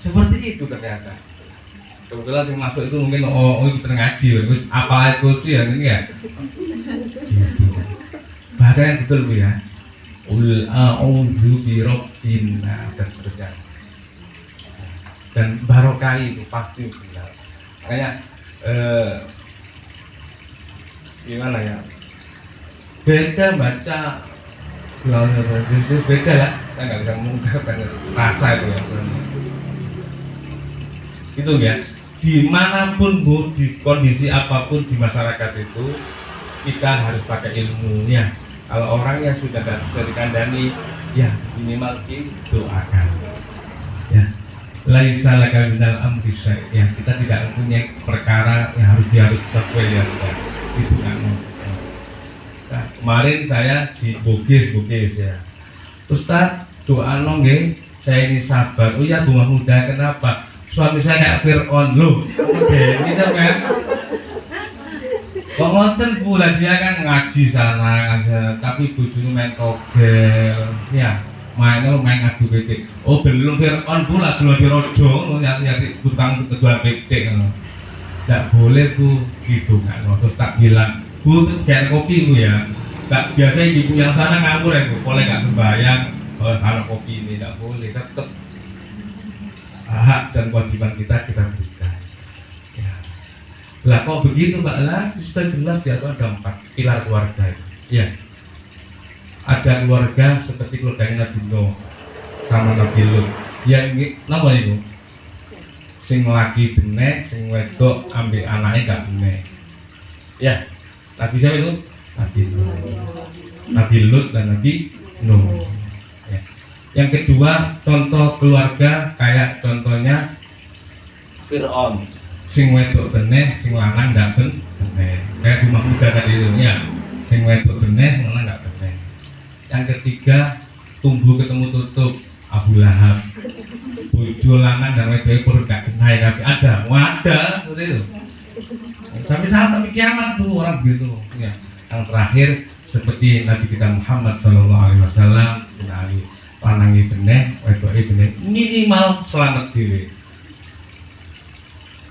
Seperti itu ternyata. Kebetulan yang masuk itu mungkin itu ngaji, terus apa itu sih ya ini ya. Gitu. Bahasa yang betul Bu ya. Ul a'udzu birabbin nas dan seterusnya. Dan barokah itu pasti benar. Makanya gimana ya? Beda baca Lalu Yesus beda lah. Saya nggak bisa mengungkapkan rasa itu ya. Itu ya. Dimanapun Bu, di kondisi apapun di masyarakat itu kita harus pakai ilmunya. Kalau orang yang sudah tidak bisa dikandani, ya minimal didoakan. Ya, laisa laka minal amri syai'. Ya, kita tidak mempunyai perkara yang harus sesuai ya sudah. Itu kan. Nah, kemarin saya di Bugis ya. Ustaz, doa nggih, saya ini sabar. Oh ya, bunga muda, kenapa? Suami saya kayak Fir'aun loh. Oke, ini sampean. Kok ngoten pula dia kan ngaji sana aja, tapi bojone main togel. Ya, main ngadu pitik. Oh, belum Fir'aun pula belum dirojo, nyari tukang kedua pitik ngono. Enggak boleh Bu gitu kan. Terus tak bilang, Bu, jangan kopi Bu ya. Enggak biasa ibu yang sana ngawur ya Bu, boleh enggak sembahyang kalau kopi ini enggak boleh, tetap hak dan kewajiban kita berikan. Ya. Lah kok begitu Pak? Lah sudah jelas ya ada 4 pilar keluarga itu. Ya. Ada keluarga seperti keluarganya Nabi Nuh sama Nabi Lut. Ya napa itu? Sing laki benek, sing wedok ambil anaknya gak benek. Ya. Nabi siapa itu? Nabi Nuh. Nabi Lut dan Nabi Nuh. Yang kedua, contoh keluarga kayak contohnya Fir'aun. Sing wedok benih, sing lanang ndak benih. Kayak rumah muda tadi itu ya. Sing wedok benih, sing lanang ndak benih. Yang ketiga, tumbuh ketemu tutup Abu Lahab. Bojo lanang dan wedok pun gak kenal tapi ada, seperti itu. Sampai kiamat tuh orang begitu. Ya. Yang terakhir seperti Nabi kita Muhammad SAW Ali. Lanangi benih, wedoke benih, minimal selamat diri.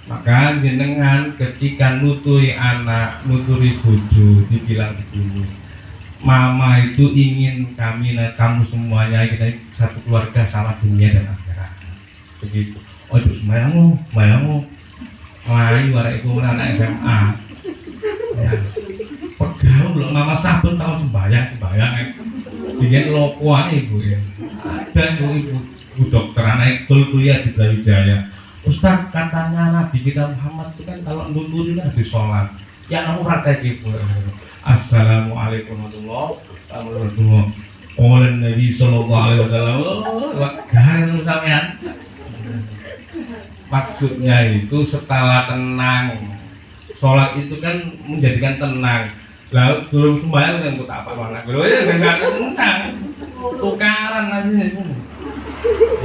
Maka jenengan ketika nuturi anak, nuturi bojo, dibilang begini, Mama itu ingin kamu semuanya kita satu keluarga sama dunia dan akhirat. Begitu. Oh itu semuamu, lain warak itu anak SMA. Ya. Pegang loh, Mama sabun tahun sembayang. Dengan lokuan ibu ya. Ada ibu dokter anak kuliah di Brawijaya. Ustaz, katanya Nabi kita Muhammad itu kan kalau nuturi kan habis sholat. Ya kamu praktek ibu. Assalamualaikum warahmatullahi wabarakatuh. Oleh Nabi Sallallahu Alaihi Wasallam. Gak sampean. Maksudnya itu setelah tenang. Sholat itu kan menjadikan tenang. Lah durung sembahyang yang tak apa anak lho ya enggak tentang tukaran aja di sini.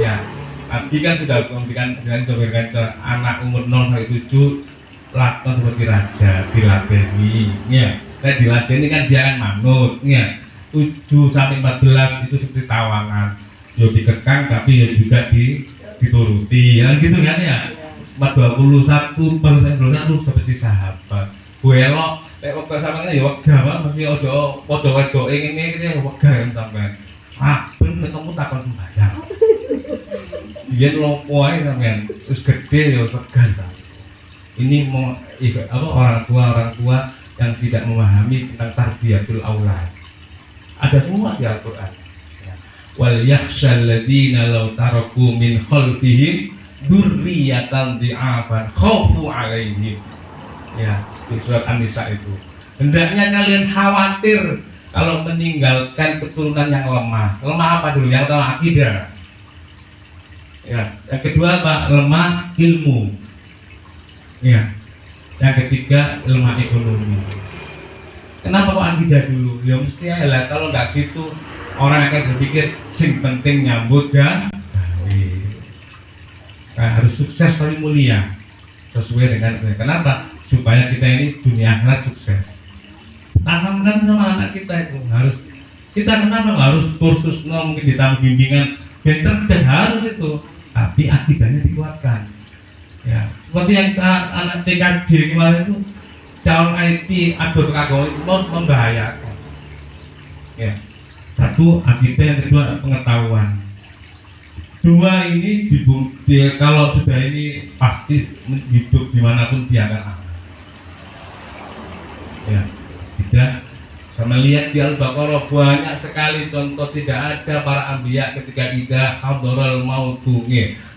Ya, Nabi kan sudah memberikan ke anak umur 0 sampai 7 lakon seperti raja, diladeni. Ya, saya diladeni kan dia kan manut. Ya, 7 sampai 14 itu seperti tawanan. Yo dikekang tapi ya juga dituruti. Ya gitu kan ya. 21 seperti sahabat. Buelok lek wektu sampeyan ya wegah mesti aja padha wedoke ngene iki ya wegah sampean. Ben ketemu takon sembahyang. Biyen lopo ae sampean, wis gede ya wegah ta. Ini orang tua yang tidak memahami tentang tarbiyatul aulad. Ada semua di Al-Qur'an. Wal yakhshal ladzina law taraku min khalfihim dzurriyyatan dhi'afan khaufu 'alaihim. Ya, di surat An-Nisa itu. Hendaknya kalian khawatir kalau meninggalkan keturunan yang lemah. Lemah apa dulu? Yang pertama akidah. Ya, yang kedua apa? Lemah ilmu. Ya. Yang ketiga lemah ekonomi. Kenapa kok akidah dulu? Ya mesti lah kalau nggak gitu orang akan berpikir sing penting nyambut kan. Nah, harus sukses tapi mulia. Sesuai dengan kenapa? Supaya kita ini dunia akhirat sukses. Tanamkan sama anak kita itu harus kita kenapa harus kursus mungkin ditambah bimbingan biar cerdas harus itu, tapi akidahnya dikuatkan. Ya, seperti yang anak TKJ kemarin itu calon IT ador kagak itu membahayakan. Ya, satu akidah, yang kedua pengetahuan. Dua ini kalau sudah ini pasti hidup dimanapun dia akan aman. Ya, tidak. Sama lihat di Al-Baqarah banyak sekali contoh tidak ada para anbiya ketika idza hadaral mautu,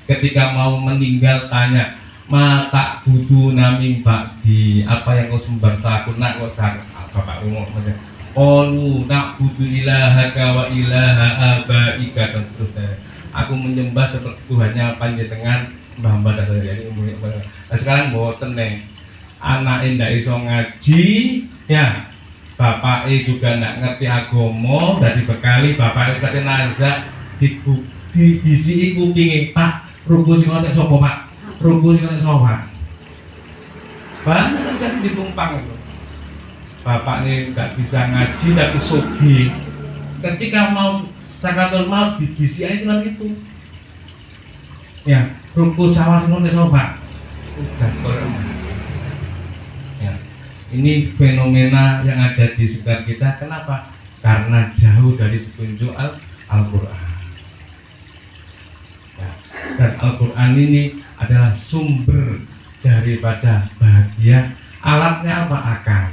ketika mau meninggal tanya mata budu namim ba'di, apa yang kau sembah saku nak kok apa Pak Romo saja. Qalu na'budu ilahaka wa ilaha abaika dan seterusnya. Aku menyembah seperti Tuhannya panjenengan mbah-mbah dan jadi umumnya. Nah sekarang mboten nih. Anak ndak iso ngaji, ya. Bapake juga ndak ngerti agama, dan dibekali bapake sekate nazak dibisi kupinge, Pak, ruku sing entek sapa, Pak? Ruku sing entek sapa? Banyak kan jadi ditumpang itu. Bapak ini nggak bisa ngaji tapi sugih. Ketika mau sakaratul maut dibisi aja kan itu. Ya, ruku sawah sing entek sapa? Udah korek. Ya. Ini fenomena yang ada di sekitar kita. Kenapa? Karena jauh dari petunjuk Al-Quran. Ya. Dan Al-Quran ini adalah sumber daripada bahagia. Alatnya apa? Akal.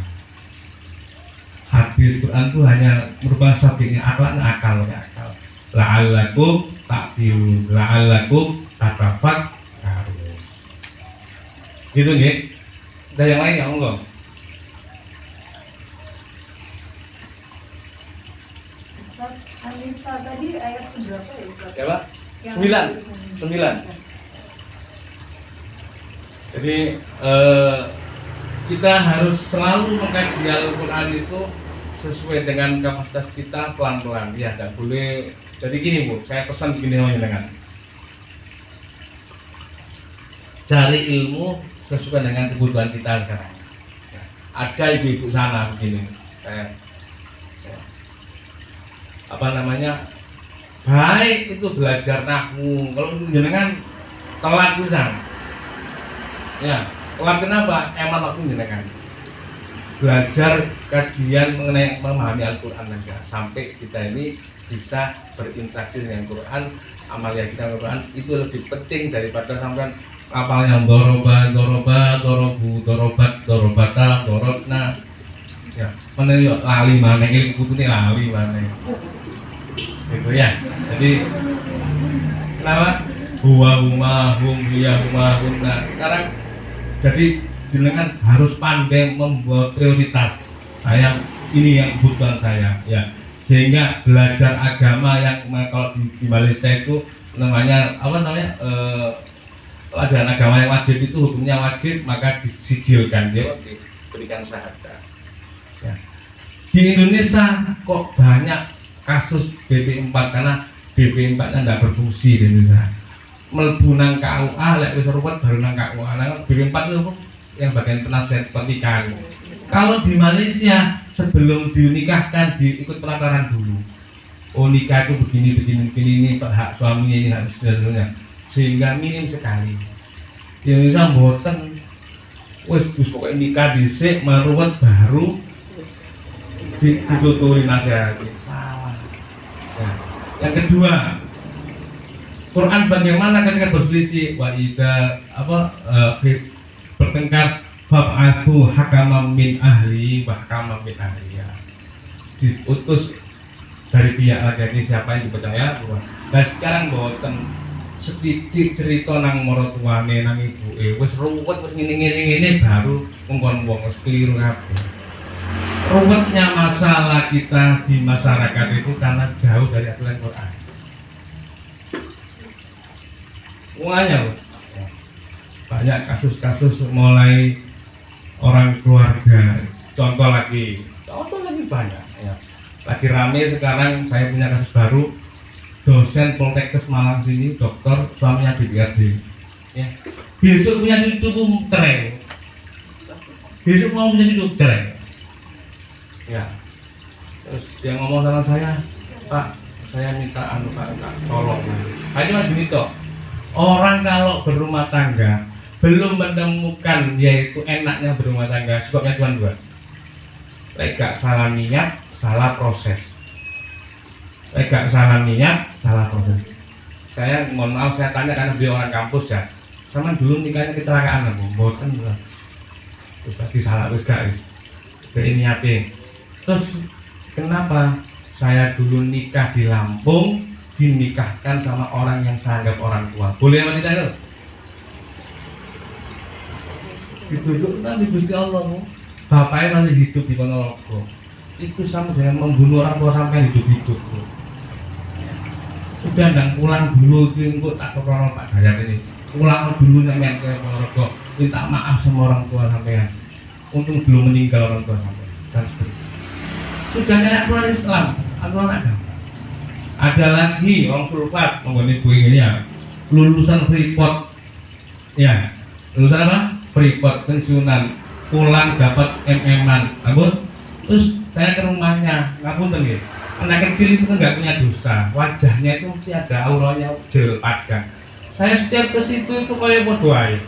Hadis Quran itu hanya merupakan sabiknya akal. La'allakum ta'qilun, la'allakum tatafakkarun. Gitu nggih. Ada yang lain ya monggo. An-Nisa tadi ayat berapa ya Ustaz? Ya Pak? 9. Jadi kita harus selalu mengkaji Al-Quran itu sesuai dengan kapasitas kita pelan-pelan. Ya, tidak boleh. Jadi gini Bu, saya pesan begini dengan cari ilmu sesuai dengan kebutuhan kita sekarang. Ya, ada ibu-ibu sana begini, baik itu belajar nahwu. Kalau jenengan telat bisa, ya telat kenapa? Emang waktu jenengan belajar kajian mengenai memahami Al-Quran aja sampai kita ini bisa berinteraksi dengan Quran, amalia kita dengan Quran itu lebih penting daripada sampai apalnya dorobata, dorobna. Ya, mana yuk lali mana ini kutunya lali mana. Gitu ya. Jadi kenapa? Nah, sekarang jadi jenengan harus pandai membuat prioritas. Saya ini yang kebutuhan saya, ya. Sehingga belajar agama yang kalau di Malaysia itu namanya pelajaran agama yang wajib itu hukumnya wajib, maka disijilkan dia diberikan syahadat. Ya. Di Indonesia kok banyak kasus BP4 karena BP4 nya tidak berfungsi di Indonesia. Mlebu nang KUA lek wis ruwet baru nang KUA. Nang BP4 itu yang bagian penasihat pernikahan. Kalau di Malaysia sebelum dinikahkan diikut pelataran dulu. Oh nikah itu begini ini hak suaminya ini harus sebenarnya sehingga minim sekali. Di Indonesia mboten wis pokoknya nikah dhisik meruwet baru dituturi nasihat. Salah. Ya. Yang kedua, Quran bagaimana ketika berselisih wa idza bertengkar fab'athu hakaman min ahli wa hakaman min ahliya. Diutus dari pihak laki-laki siapa yang dipercaya. Dan sekarang boten setitik cerita nang maratuwane nang ibuke wis ruwet wis ngene baru ngkon wong wis keliru kabeh. Ruwetnya masalah kita di masyarakat itu karena jauh dari aturan Quran. Semuanya loh. Banyak kasus-kasus mulai orang keluarga. Contoh lagi banyak. Ya. Lagi rame sekarang saya punya kasus baru. Dosen Poltekkes Malang sini, dokter, suaminya DPRD. Ya. Besok punya cucu tuh cerai. Besok mau punya cucu cerai. Ya. Terus dia ngomong sama saya, Pak, saya minta Pak, tolong. Saya cuma gini toh. Orang kalau berumah tangga belum menemukan yaitu enaknya berumah tangga, sebabnya cuma dua. Gak salah niat, salah proses. Gak salah niat, salah proses. Saya mohon maaf saya tanya karena beliau orang kampus ya. Sama dulu nikahnya kecelakaan aku, boten lah. Berarti salah wis guys. Ini niate. Terus kenapa saya dulu nikah di Lampung dinikahkan sama orang yang saya anggap orang tua? Boleh apa tidak itu? Dituduh nanti Gusti Allah. Bapaknya masih hidup di Ponorogo. Itu sama dengan membunuh orang tua sampai hidup-hidup. Sudah dan pulang dulu engko tak kerono Pak Dayat ini. Pulang dulu nang ke Ponorogo, minta maaf sama orang tua sampean. Untung belum meninggal orang tua sampean. Dan seperti sudah kayak aturan Islam, aturan agama. Ada lagi orang Sulfat mengenai ibu ini ya, lulusan Freeport, ya, lulusan apa? Freeport pensiunan, pulang dapat MM-an, terus saya ke rumahnya, ngapunten ya. Anak kecil itu kan nggak punya dosa, wajahnya itu mesti ada auranya jel pada. Saya setiap ke situ itu kayak bodoh aja.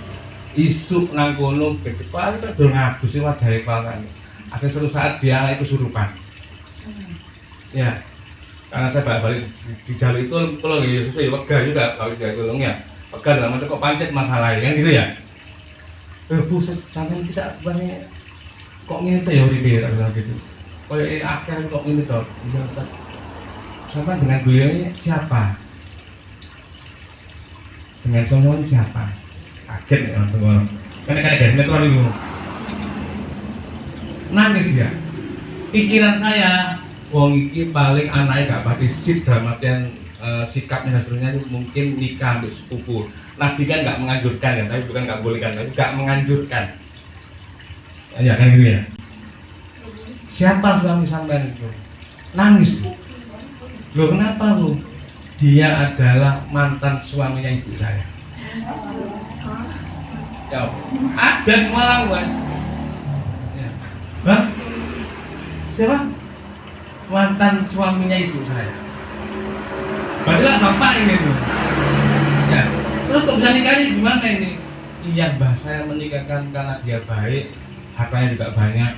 Isuk nang kono gede paling kan udah ngadus sih wajahnya paling. Akhirnya suatu saat dia itu kesurupan. Ya, karena saya balik di jalur itu kalau gitu saya wega juga kalau dia tolong ya. Wega dalam arti kok pancet masalahnya kan gitu ya. Buset sampai bisa banyak kok ngene teh ya uripe tak bilang gitu. Kayak akhir kok ini toh, sama dengan beliau ini siapa? Dengan sombong siapa? Kaget ya teman-teman. Karena dari metro itu nangis dia. Pikiran saya, wong iki paling anaknya gak pati sip dalam artian sikapnya dan seterusnya itu mungkin nikah ambil sepupu. Nabi kan gak menganjurkan ya, tapi bukan gak bolehkan, tapi gak menganjurkan. Ya kan gitu ya. Siapa suami sampean itu? Nangis. Loh kenapa lu? Dia adalah mantan suaminya ibu saya. Ya, ada di Malang kan? Ya. Hah? Siapa? Mantan suaminya ibu saya. Padahal bapak ini tuh. Ya. Terus kok bisa nikah ini gimana ini? Iya mbah, saya menikahkan karena dia baik, hartanya juga banyak.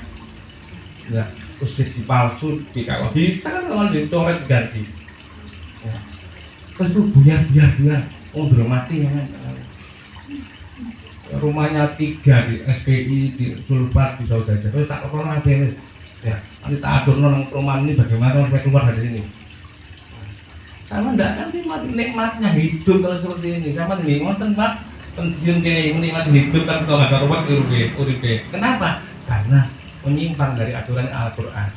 Ya, terus jadi palsu, dikawal bisa kan kalau dicoret ganti. Ya. Terus tuh biar, belum mati ya kan. Rumahnya 3 di SPI, di Sulfat, di Saujaja. Terus tak pernah beres. Ya, nanti tak atur nang perumahan ini bagaimana sampai keluar dari sini. Sama ndak kan nikmatnya hidup kalau seperti ini. Sama nih, ngoten Pak, pensiun kayak menikmati hidup kan kalau nggak ada ruwet uripe. Kenapa? Karena menyimpang dari aturan Al-Quran.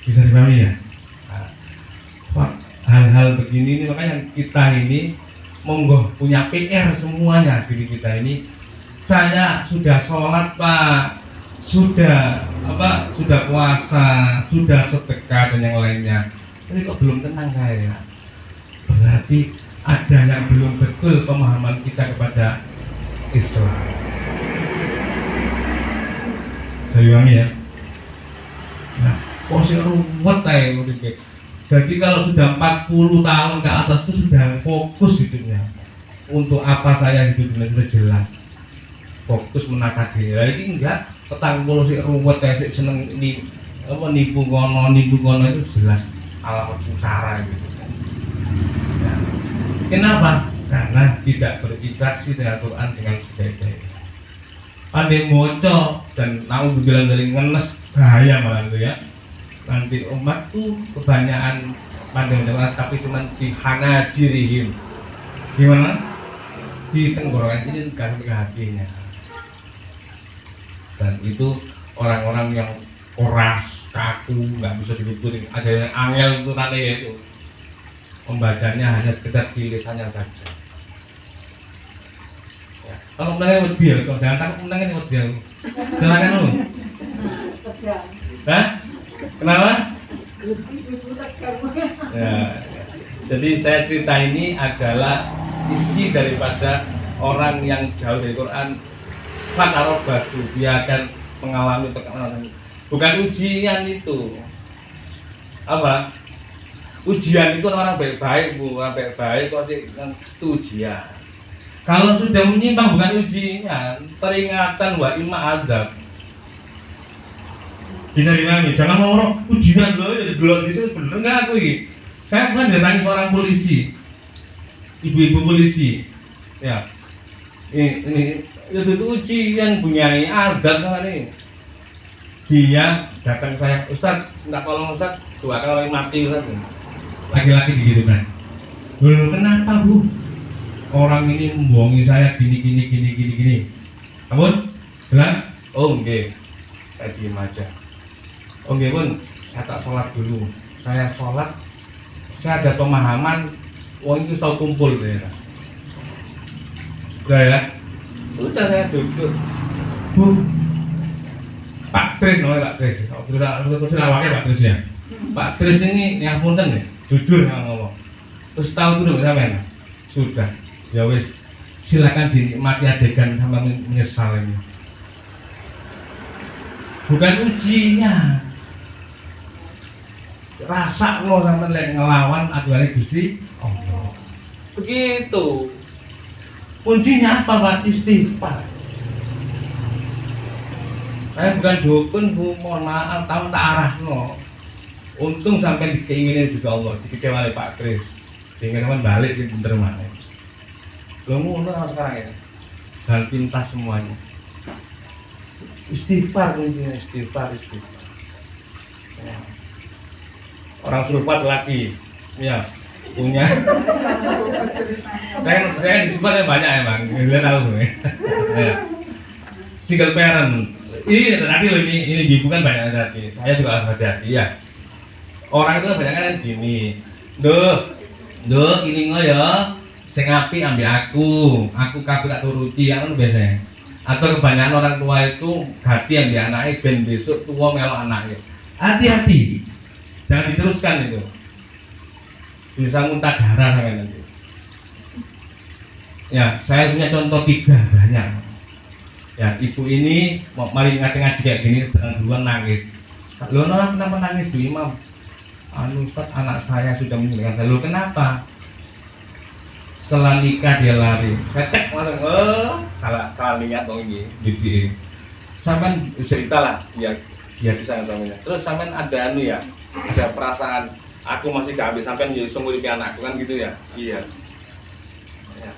Bisa dipahami ya? Nah, hal-hal begini ini makanya kita ini monggo punya PR semuanya diri kita ini. Saya sudah sholat Pak, sudah puasa, sudah sedekah dan yang lainnya, tapi kok belum tenang saya. Berarti ada yang belum betul pemahaman kita kepada Islam. Saya ulangi ya. Nah, kok sih ruwet aja udah. Jadi kalau sudah 40 tahun ke atas itu sudah fokus hidupnya. Untuk apa saya hidup ini sudah jelas. Fokus menakar diri. Nah, ini enggak petang puluh sih ruwet kayak sih seneng ini apa nipu kono itu jelas alamat sengsara gitu. Ya. Kenapa? Karena tidak berinteraksi dengan Quran dengan sebaik-baiknya. Pandai moco dan naudzubillah dari ngenes bahaya malah itu ya. Nanti umat tuh kebanyakan pandai mendengar tapi cuma di hanajirihim. Gimana? Di tenggorokan ini bukan ke hatinya. Dan itu orang-orang yang keras, kaku, nggak bisa dituturin. Ada yang angel itu nanti itu membacanya hanya sekedar di lisannya saja. Ya. Kalau menangnya wedi, kalau jangan takut menangnya wedi. Silakan lu. Hah? Kenapa? Ya. Jadi saya cerita ini adalah isi daripada orang yang jauh dari Quran. Fanarobasu, dia akan mengalami tekanan. Bukan ujian itu. Apa? Ujian itu orang baik-baik, Bu. Orang baik-baik kok sih itu ujian. Kalau sudah menyimpang bukan ujian, peringatan wa imma adab. Bisa dimana? Jangan ngomong ujian loh, jadi belum di situ bener nggak aku ini? Saya bukan datangi seorang polisi, ibu-ibu polisi, ya. Ini itu ujian punya adab sama nih. Dia datang saya, Ustaz, minta tolong Ustaz, doakan orang mati Ustaz. Laki-laki begitu kan. Loh, kenapa Bu? Orang ini membohongi saya gini. Kamu jelas? Oh, enggak. Saya diem aja. Oh, enggak Bun, saya tak sholat dulu. Saya sholat, saya ada pemahaman, wong itu tahu kumpul ya. Udah ya? Udah saya duduk. Bu, Pak Tris, namanya Pak Tris. Kita awalnya Pak Tris ya. Pak Tris ini yang punten nih, jujur yang ngomong. Terus tahu dulu sampean. Sudah, ya wis. Silakan dinikmati adegan sama menyesal ini. Bukan ujinya. Rasa lo sampean lek ngelawan aduane Gusti Allah. Begitu. Kuncinya apa Pak? Istighfar. Saya bukan dukun Bu, mohon maaf, tahu tak arah no. Untung sampai keinginan Gusti Allah, dikecewakan Pak Kris, sehingga teman balik sih bener mana. Belum mundur sama sekarang ya, dan pintas semuanya. Istighfar kuncinya, istighfar. Ya. Orang Surupat lagi, ya punya. Saya di Surupat banyak emang, kalian tahu ya. Single parent. Ini tadi ini ibu kan banyak hati. Saya juga harus hati-hati ya. Orang itu kan banyak kan gini. Duh, ini nggak ya. Sing apik ambil aku kabeh tak turuti kan biasanya. Atau kebanyakan orang tua itu hati ambil anaknya ben besok tua melok anaknya. Hati-hati. Jangan diteruskan itu. Bisa muntah darah sampai nanti. Ya, saya punya contoh 3 banyak. Ya, ibu ini mari ngaji kayak gini duluan nangis. Loh, kenapa nangis Bu Imam? Ustaz, anak saya sudah meninggalkan saya. Loh, kenapa? Setelah nikah dia lari. Saya cek langsung, salah niat dong ini. Jadi sampean cerita lah dia bisa ngomongnya. Terus sampean ada ada perasaan aku masih gak habis sampean jadi sungguh anakku kan gitu ya. Iya. Ya.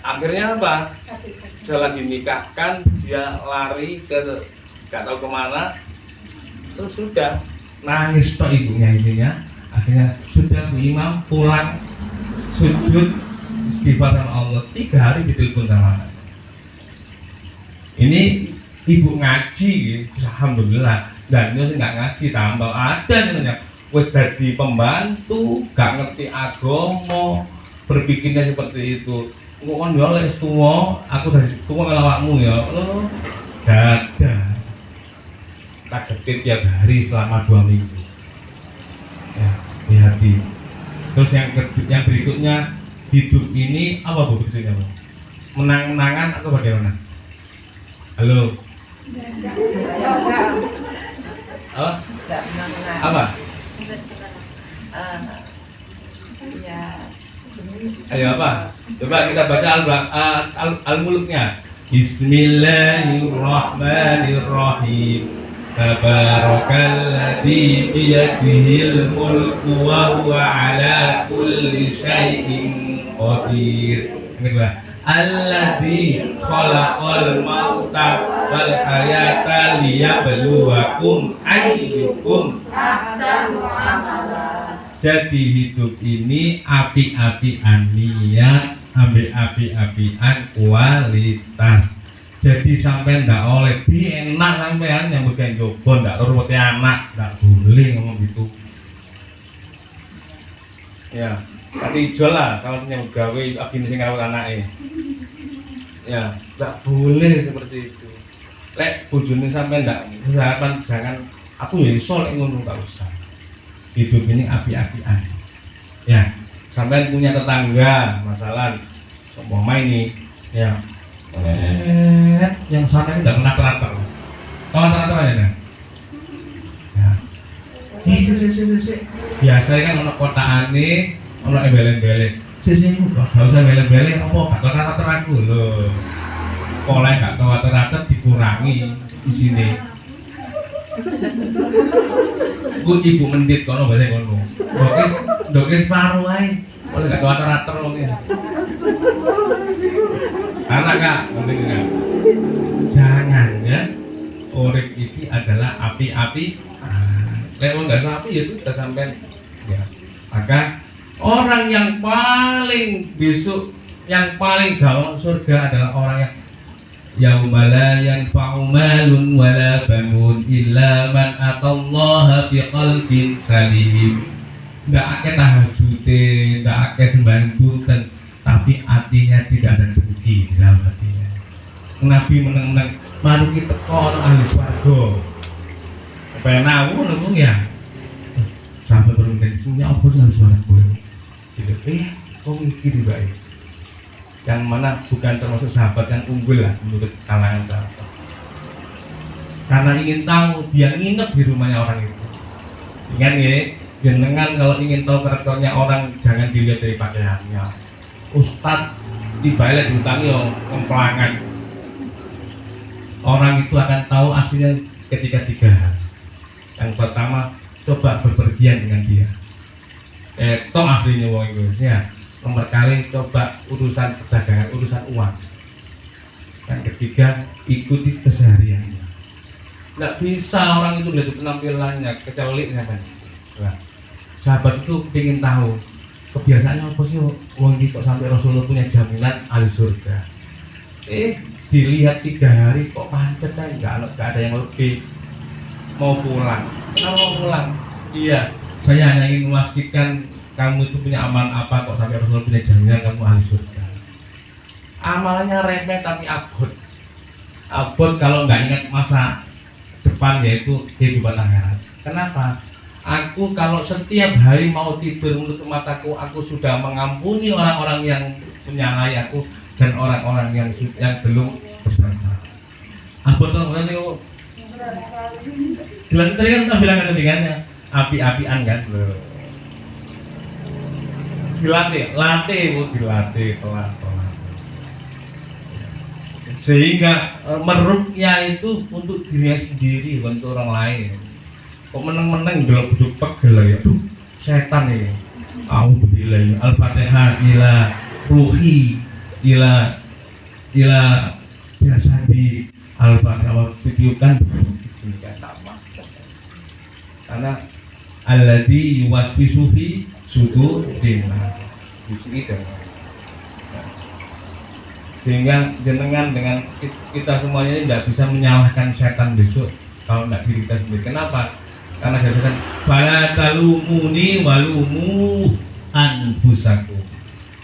Akhirnya apa? Setelah dinikahkan dia lari ke gak tahu kemana, terus sudah nangis toh ibunya isinya. Akhirnya sudah Bu Imam pulang sujud istighfar sama Allah 3 hari ditelepon sama anak. Ini ibu ngaji, alhamdulillah. Dan dia nggak ngaji tambah ada namanya. Wes jadi pembantu, gak ngerti agama, berpikirnya seperti itu. Kok kan ya wis tuwa, aku dari tuwa kalau awakmu ya. dada tak ketik tiap hari selama 2 minggu ya di hati. Terus yang berikutnya, hidup ini apa bu berikutnya bu? Menang-menangan atau bagaimana? Halo? Apa? Apa? Ya. Ayo apa? Coba kita baca Al-Muluknya. Bismillahirrahmanirrahim. Tabarakalladzi biyadihil mulku wa huwa ala kulli syai'in qadir. Kedua, alladzi khalaqal mauta wal hayata liyabluwakum ayyukum Ahsanu amala. jadi hidup ini api-apian niat, api-apian kualitas. Jadi sampai ndak oleh enak sampean yang bukan jogo ndak ruwete anak, ndak boleh ngomong gitu. Ya, tapi jual lah kalau punya gawe abine sing karo anake. Ya, ndak boleh seperti itu. Lek bojone sampean ndak harapan jangan aku ya iso lek ngono enggak usah. Hidup ini api-apian. Ya, sampean punya tetangga, masalah seumpama ini, ya. Yang sana ini tidak kena teratur. Kalau teratur aja dah. Ya. Biasanya kan ono kotakane, ono embel-embele. Sisi enggak usah embel-embele apa gak teratur aku lho. Kalau gak teratur dikurangi di sini. Ibu mendit kono bahasa kono. Doke separuh ae. Kalau gak teratur wong iki. Karena kak, pentingnya jangan ya, urip ini adalah api-api. Kalau nggak api ya sudah sampai ya. Maka orang yang paling besok, yang paling gampang surga adalah orang yang yauma la yanfa'u malun wala banun illa man atallaha biqalbin salim. Nggak akeh tahajute, nggak akeh sembahyang bunten, tapi hatinya tidak ada dengki di dalam hatinya. Nabi meneng-meneng, mari kita kon ahli swarga. Pengen aku nunggu ya. Sampai berunding semuanya apa sih ahli swarga? Gitu. Kok mikir baik. Yang mana bukan termasuk sahabat yang unggul lah menurut kalangan sahabat. Karena ingin tahu dia nginep di rumahnya orang itu. Ingat ya, jenengan kalau ingin tahu karakternya orang jangan dilihat dari pakaiannya. Ustadz dibalik diutangi kemplangan. Orang itu akan tahu aslinya ketika 3 hal. Yang pertama, coba berpergian dengan dia. Toh aslinya wong itu ya. Nomor kali coba urusan perdagangan, urusan uang. Yang ketiga, ikuti kesehariannya. Nggak bisa orang itu lihat penampilannya kecuali sampai. Nah, sahabat itu ingin tahu kebiasaannya apa sih wong iki kok sampai Rasulullah punya jaminan ahli surga. Dilihat 3 hari kok pancet kan nggak ada yang lebih. Mau pulang. Kenapa mau pulang? Iya, saya hanya ingin memastikan kamu itu punya amal apa kok sampai Rasulullah punya jaminan kamu ahli surga. Amalnya remeh tapi abot. Abot kalau nggak ingat masa depan yaitu kehidupan akhirat. Kenapa? Aku kalau setiap hari mau tidur menutup mataku, aku sudah mengampuni orang-orang yang menyalahi aku dan orang-orang yang belum bersalah. Apa tuh ini? Jelas tadi kan bilang ketinggiannya api-apian kan? Dilatih pelan-pelan. Sehingga meruqyah itu untuk dirinya sendiri, untuk orang lain. Kok meneng-meneng belok bujuk pegel ya, tuh setan ini. Auzubillahi al-Fatihah ila ruhi ila jasadi al-Fatihah videokan karena alladzi yuwaswisu fi sudurin di sini dan sehingga jenengan dengan kita semuanya ini tidak bisa menyalahkan setan besok kalau tidak diri kita sendiri. Kenapa? Karena katakan fala talumuni walumu anfusakum.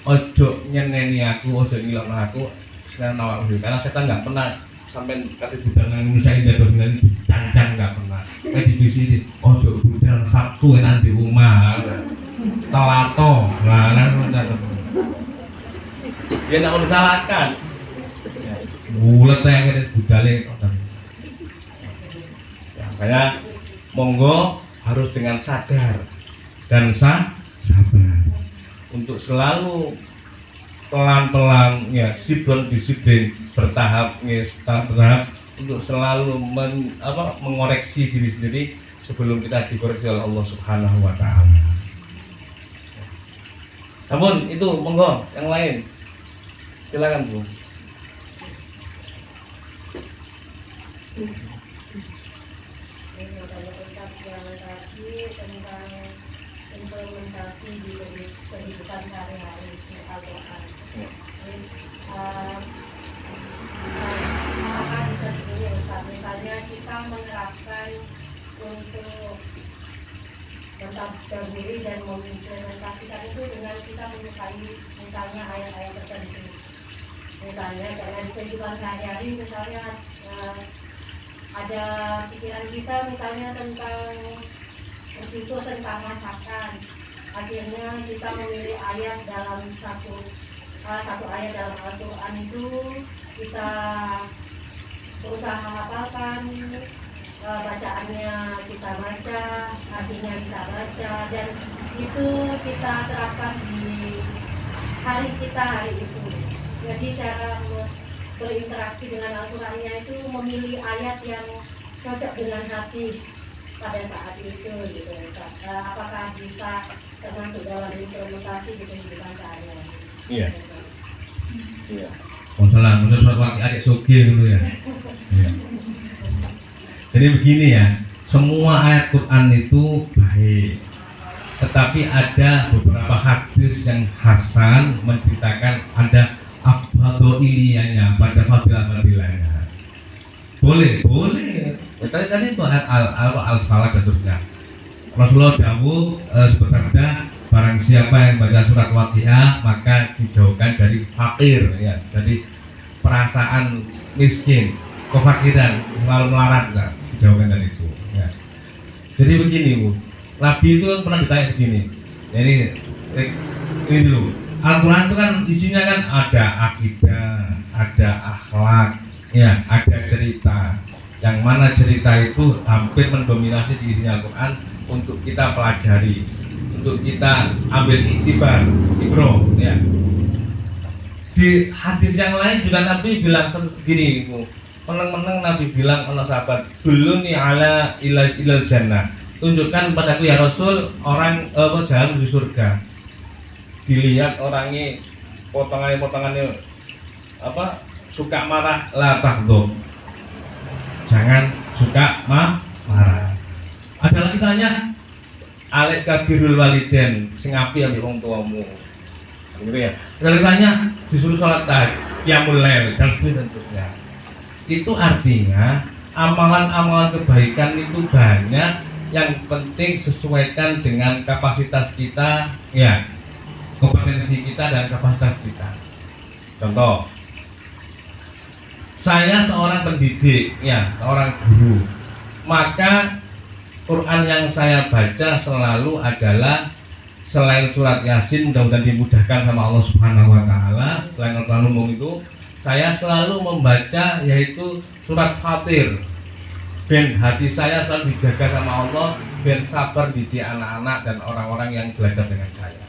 Ojo nyeneni aku, ojo nyilokno aku, sekarang awakmu. Karena setan nggak pernah sampai Kata budal nang Indonesia ini ada bilang cancang nggak pernah. Kayak di sini, oh jauh budal Sabtu enak di rumah. Telato, nah dia nak disalahkan. bulat yang ada budale. Ya, makanya monggo harus dengan sadar Dan sabar untuk selalu pelan-pelan ya disiplin bertahap ya bertahap untuk selalu mengoreksi diri sendiri sebelum kita dikoreksi oleh Allah Subhanahu wa taala. Namun itu monggo yang lain. Silakan Bu. Tentang implementasi di kehidupan sehari-hari Al-Quran. Apakah bisa begini Ustaz? Misalnya kita menerapkan untuk mentadabur diri dan mengimplementasikan itu dengan kita menyukai misalnya ayat-ayat tertentu. Misalnya dalam kehidupan sehari-hari misalnya ada pikiran kita misalnya tentang berpikir tentang masakan, akhirnya kita memilih ayat dalam satu ayat dalam Al-Quran itu kita berusaha menghafalkan, bacaannya kita baca, artinya kita baca, dan itu kita terapkan di hari kita hari itu. Jadi cara berinteraksi dengan Al-Qurannya itu memilih ayat yang cocok dengan hati pada saat itu gitu. Apakah bisa termasuk dalam implementasi di kehidupan sehari-hari? Iya. Iya. Masalah menurut suatu adik soge gitu ya. Iya. Jadi begini ya, semua ayat Quran itu baik, tetapi ada beberapa hadis yang hasan menceritakan ada abhado iliyahnya pada fadilah-fadilahnya. Boleh. Tadi itu ayat al-falaq dan seterusnya. Rasulullah dawuh bersabda, barang siapa yang baca surat Waqiah maka dijauhkan dari fakir ya, dari perasaan miskin, kefakiran, selalu melarat ya, dijauhkan dari itu ya. Jadi begini Bu, Nabi itu pernah ditanya begini. Jadi ini dulu, Al-Quran itu kan isinya kan ada akidah, ada akhlak, ya, ada cerita. Yang mana cerita itu hampir mendominasi di isinya Al-Quran untuk kita pelajari, untuk kita ambil iktibar, ibroh, ya. Di hadis yang lain juga Nabi bilang begini, meneng-meneng Nabi bilang oleh sahabat, "Dulluni ala ilal jannah." Tunjukkan padaku ya Rasul orang jalan menuju surga. Dilihat orangnya potongannya suka marah, la tahdhub. Jangan suka marah. Ada lagi tanya, alek kabirul waliden, sing apik ambek wong tuamu. Gitu ya. Ada lagi tanya, disuruh sholat qiyamul lail dan seterusnya. Itu artinya amalan-amalan kebaikan itu banyak, yang penting sesuaikan dengan kapasitas kita, ya, kompetensi kita dan kapasitas kita. Contoh, saya seorang pendidik, ya, seorang guru, maka Quran yang saya baca selalu adalah selain surat Yasin, mudah-mudahan dimudahkan sama Allah Subhanahu wa taala. Selain Al-Quran umum itu, saya selalu membaca yaitu surat Fatir. Ben hati saya selalu dijaga sama Allah, ben sabar didik anak-anak dan orang-orang yang belajar dengan saya.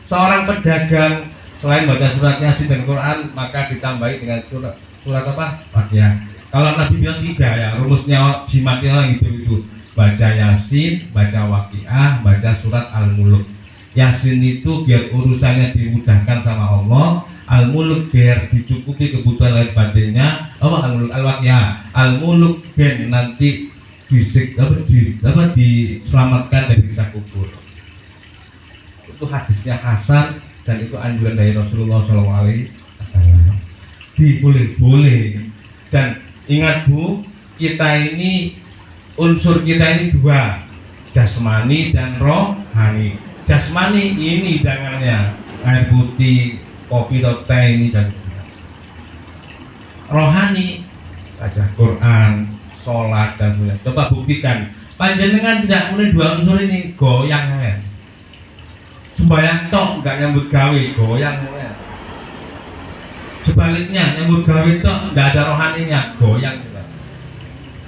Seorang pedagang selain baca surat Yasin dan Quran, maka ditambahi dengan surat apa? Waqiah. Kalau Nabi bilang 3 ya, rumusnya jimatnya lah gitu. Baca Yasin, baca Waqiah, baca surat Al-Mulk. Yasin itu biar urusannya dimudahkan sama Allah, Al-Mulk biar dicukupi kebutuhan lahir batinnya. Al-Mulk, Al-Waqiah. Al-Mulk ben nanti diselamatkan dari siksa kubur. Itu hadisnya hasan dan itu anjuran dari Rasulullah SAW. Boleh. Dan ingat Bu, kita ini unsur kita ini 2, jasmani dan rohani. Jasmani ini hidangannya air putih, kopi atau teh ini dan rohani, baca Quran, sholat dan sebagainya. Coba buktikan. Panjenengan tidak mulai dua unsur ini goyang ya. Sembayang tok nggak nyambut gawe goyang ya. Sebaliknya nyambut gawe tok nggak ada rohaninya goyang juga.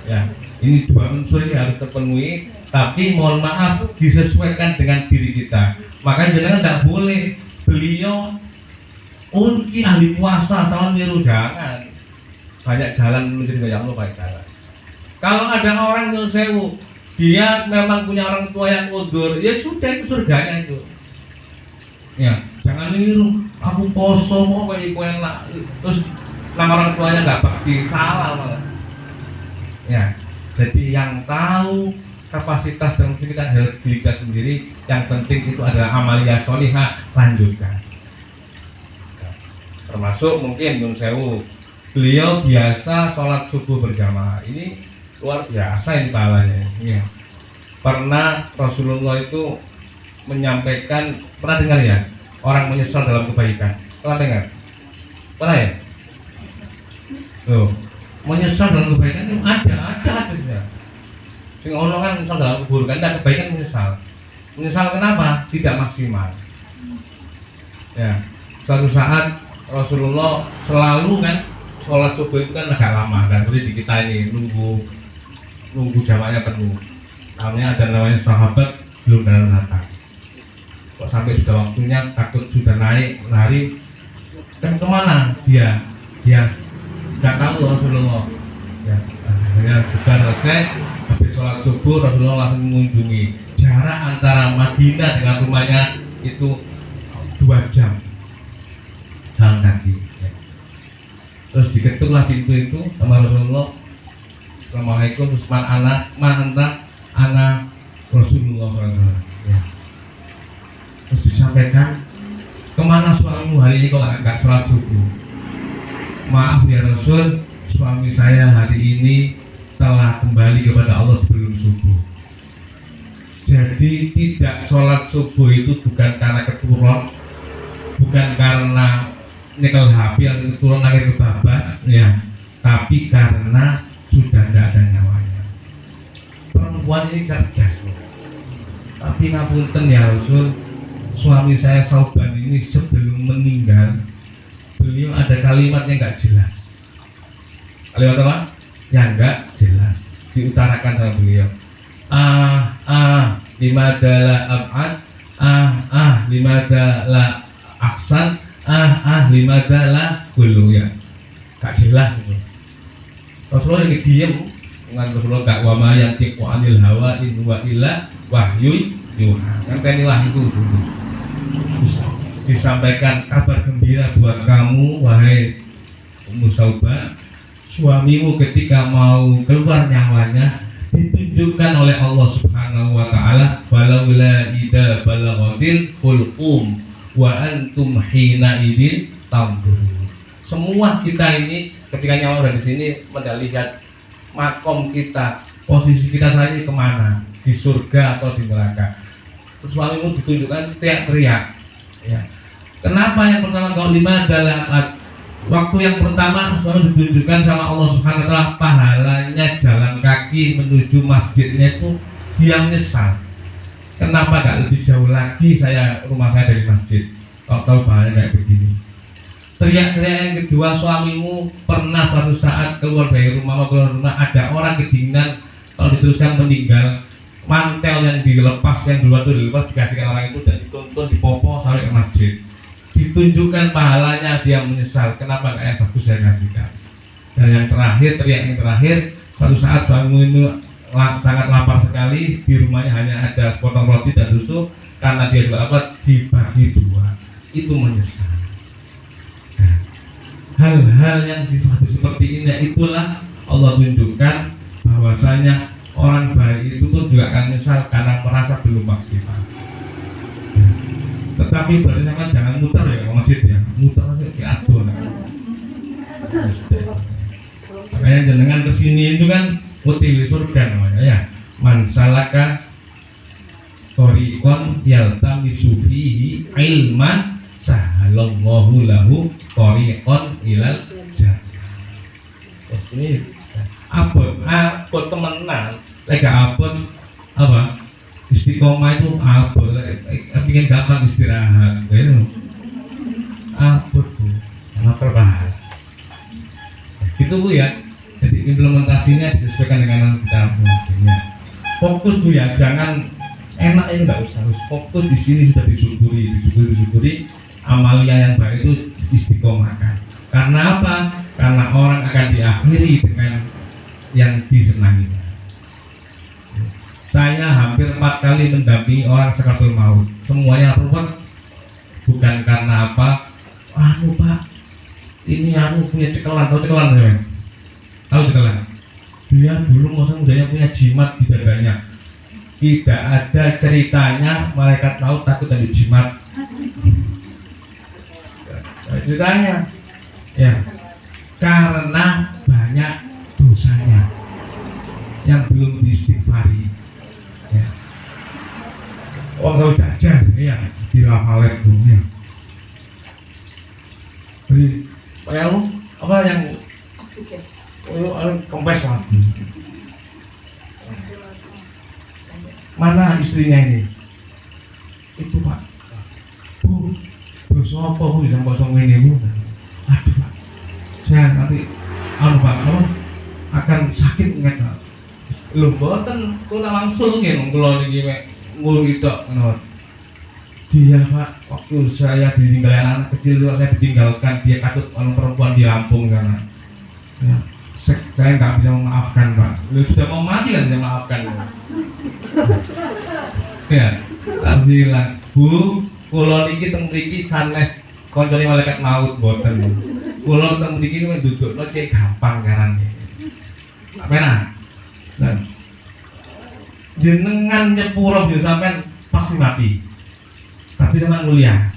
Ya, ini dua unsur ini harus terpenuhi. Tapi mohon maaf disesuaikan dengan diri kita. Makanya jangan tidak boleh beliau unki ahli puasa sama niru, jangan. Banyak jalan menuju ke Allah, banyak jalan. Kalau ada orang yang sewu, dia memang punya orang tua yang udur, ya sudah itu surganya itu. Ya, jangan niru. Aku poso mau kayak enak, terus nama orang tuanya nggak bakti, salah malah. Ya, jadi yang tahu kapasitas dan kita harus diri kita sendiri. Yang penting itu adalah amalia sholihah, lanjutkan. Termasuk mungkin Nun Sewu, beliau biasa sholat subuh berjamaah. Ini luar biasa ini pahalanya. Ya. Pernah Rasulullah itu menyampaikan, pernah dengar ya, orang menyesal dalam kebaikan. Pernah dengar? Pernah ya? Loh, menyesal dalam kebaikan itu ada hadisnya. Sing ono kan menyesal dalam keburukan, tidak kebaikan menyesal. Menyesal kenapa? Tidak maksimal. Ya, suatu saat Rasulullah selalu kan sholat subuh itu kan agak lama kan, seperti di kita ini nunggu jamaahnya penuh. Namanya sahabat belum datang. Kok sampai sudah waktunya, takut sudah naik lari, kan kemana dia nggak tahu Rasulullah. Ya, akhirnya sudah selesai. Habis sholat subuh Rasulullah langsung mengunjungi. Jarak antara Madinah dengan rumahnya itu 2 jam jalan kaki. Ya. Terus diketuklah pintu itu sama Rasulullah. Assalamualaikum, terus mana anak Rasulullah SAW. Ya. Terus disampaikan, kemana suamimu hari ini kok nggak sholat subuh? Maaf ya Rasul, suami saya hari ini telah kembali kepada Allah sebelum subuh. Jadi tidak sholat subuh itu bukan karena keturun, bukan karena nyekel HP atau keturun akhir kebabas, ya, tapi karena sudah tidak ada nyawanya. Perempuan ini cerdas loh. Tapi ngapunten ya Rasul, suami saya Sauban ini sebelum meninggal, beliau ada kalimat yang nggak jelas. Kalimat apa? Yang nggak jelas diutarakan sama beliau. Limada la ab'ad, limada la aksan, limada la gulu, ya. Gak jelas itu. Rasulullah yang diem, dengan Rasulullah gak wama yang tiku anil hawa in wa illa wahyu yuha. Yang tadi wahyu itu dulu. Disampaikan kabar gembira buat kamu, wahai Ummu Saubah. Suamimu ketika mau keluar nyawanya ditunjukkan oleh Allah Subhanahu wa taala, walaula idza balaghatil hulqum wa antum hina idin tamburun. Semua kita ini ketika nyawa dari sini melihat makom kita, posisi kita saat ini kemana, di surga atau di neraka. Suamimu ditunjukkan teriak-teriak. Ya. Kenapa yang pertama kau 5 adalah waktu yang pertama suami ditunjukkan sama Allah Subhanahu wa taala pahalanya jalan kaki menuju masjidnya itu dia menyesal. Kenapa gak lebih jauh lagi rumah saya dari masjid? Kalau tahu pahalanya kayak begini. Teriak-teriak yang kedua, suamimu pernah suatu saat keluar dari rumah ada orang kedinginan, kalau diteruskan meninggal, mantel yang dilepas yang dua itu dilepas dikasihkan orang itu dan dituntun dipopo sampai ke masjid. Ditunjukkan pahalanya, dia menyesal. Kenapa nggak yang bagus saya kasihkan? Dan yang terakhir, teriak yang terakhir, suatu saat suamimu ini sangat lapar sekali, di rumahnya hanya ada sepotong roti dan susu, karena dia juga dapat dibagi 2. Itu menyesal. Nah, hal-hal yang seperti ini itulah Allah tunjukkan bahwasanya orang baik itu pun juga akan menyesal karena merasa belum maksimal. Tetapi berarti sama jangan muter ya ke masjid ya, muter aja ke adon. Makanya jenengan kesini itu kan utili surga namanya ya. Man salaka thoriqon yaltamisu fihi ilman sahalallahu lahu thoriqon ilal jannah. ini abot temenan, lek gak abot apa istiqomah itu abot, pengen gampang istirahat, gitu. Abot bu, sama terbaik. Gitu bu ya. Jadi implementasinya disesuaikan dengan kita masing-masingnya. Fokus bu ya, jangan enak ini nggak usah, harus fokus di sini sudah disyukuri. Amalia yang baik itu istiqomahkan. Karena apa? Karena orang akan diakhiri dengan yang disenanginya. Saya hampir 4 kali mendampingi orang sakaratul maut. Semuanya ruwet, bukan karena apa? Anu pak, ini anu punya cekelan, tahu cekelan ya? Tahu cekelan? Dia dulu masa mudanya punya jimat di dadanya. Tidak ada ceritanya malaikat maut takut ada jimat. Ceritanya, ya, karena banyak dosanya yang belum diistighfari. Ya. Orang tahu jajan, ya, di rafalet dunia. Jadi, apa yang kempes lagi. Mana istrinya ini? Itu pak. Bu, dosa apa bu bisa kosong ini bu? Aduh pak, saya nanti pak, akan sakit nggak? Lu boten, kula langsung nggih kula niki mek ngulu itu kenapa? Dia pak, waktu saya ditinggalkan anak kecil itu saya ditinggalkan, dia katut orang perempuan di Lampung sana. Ya, saya nggak bisa memaafkan pak. Lu sudah mau mati kan bisa memaafkan? Ya, alhamdulillah. Bu, kula niki teng mriki sanes koncone malaikat maut boten. Kula teng mriki mek dudukno cek gampang carane. Apa nah, jenengan nyepuro bisa sampean pasti mati. Tapi sampean mulia.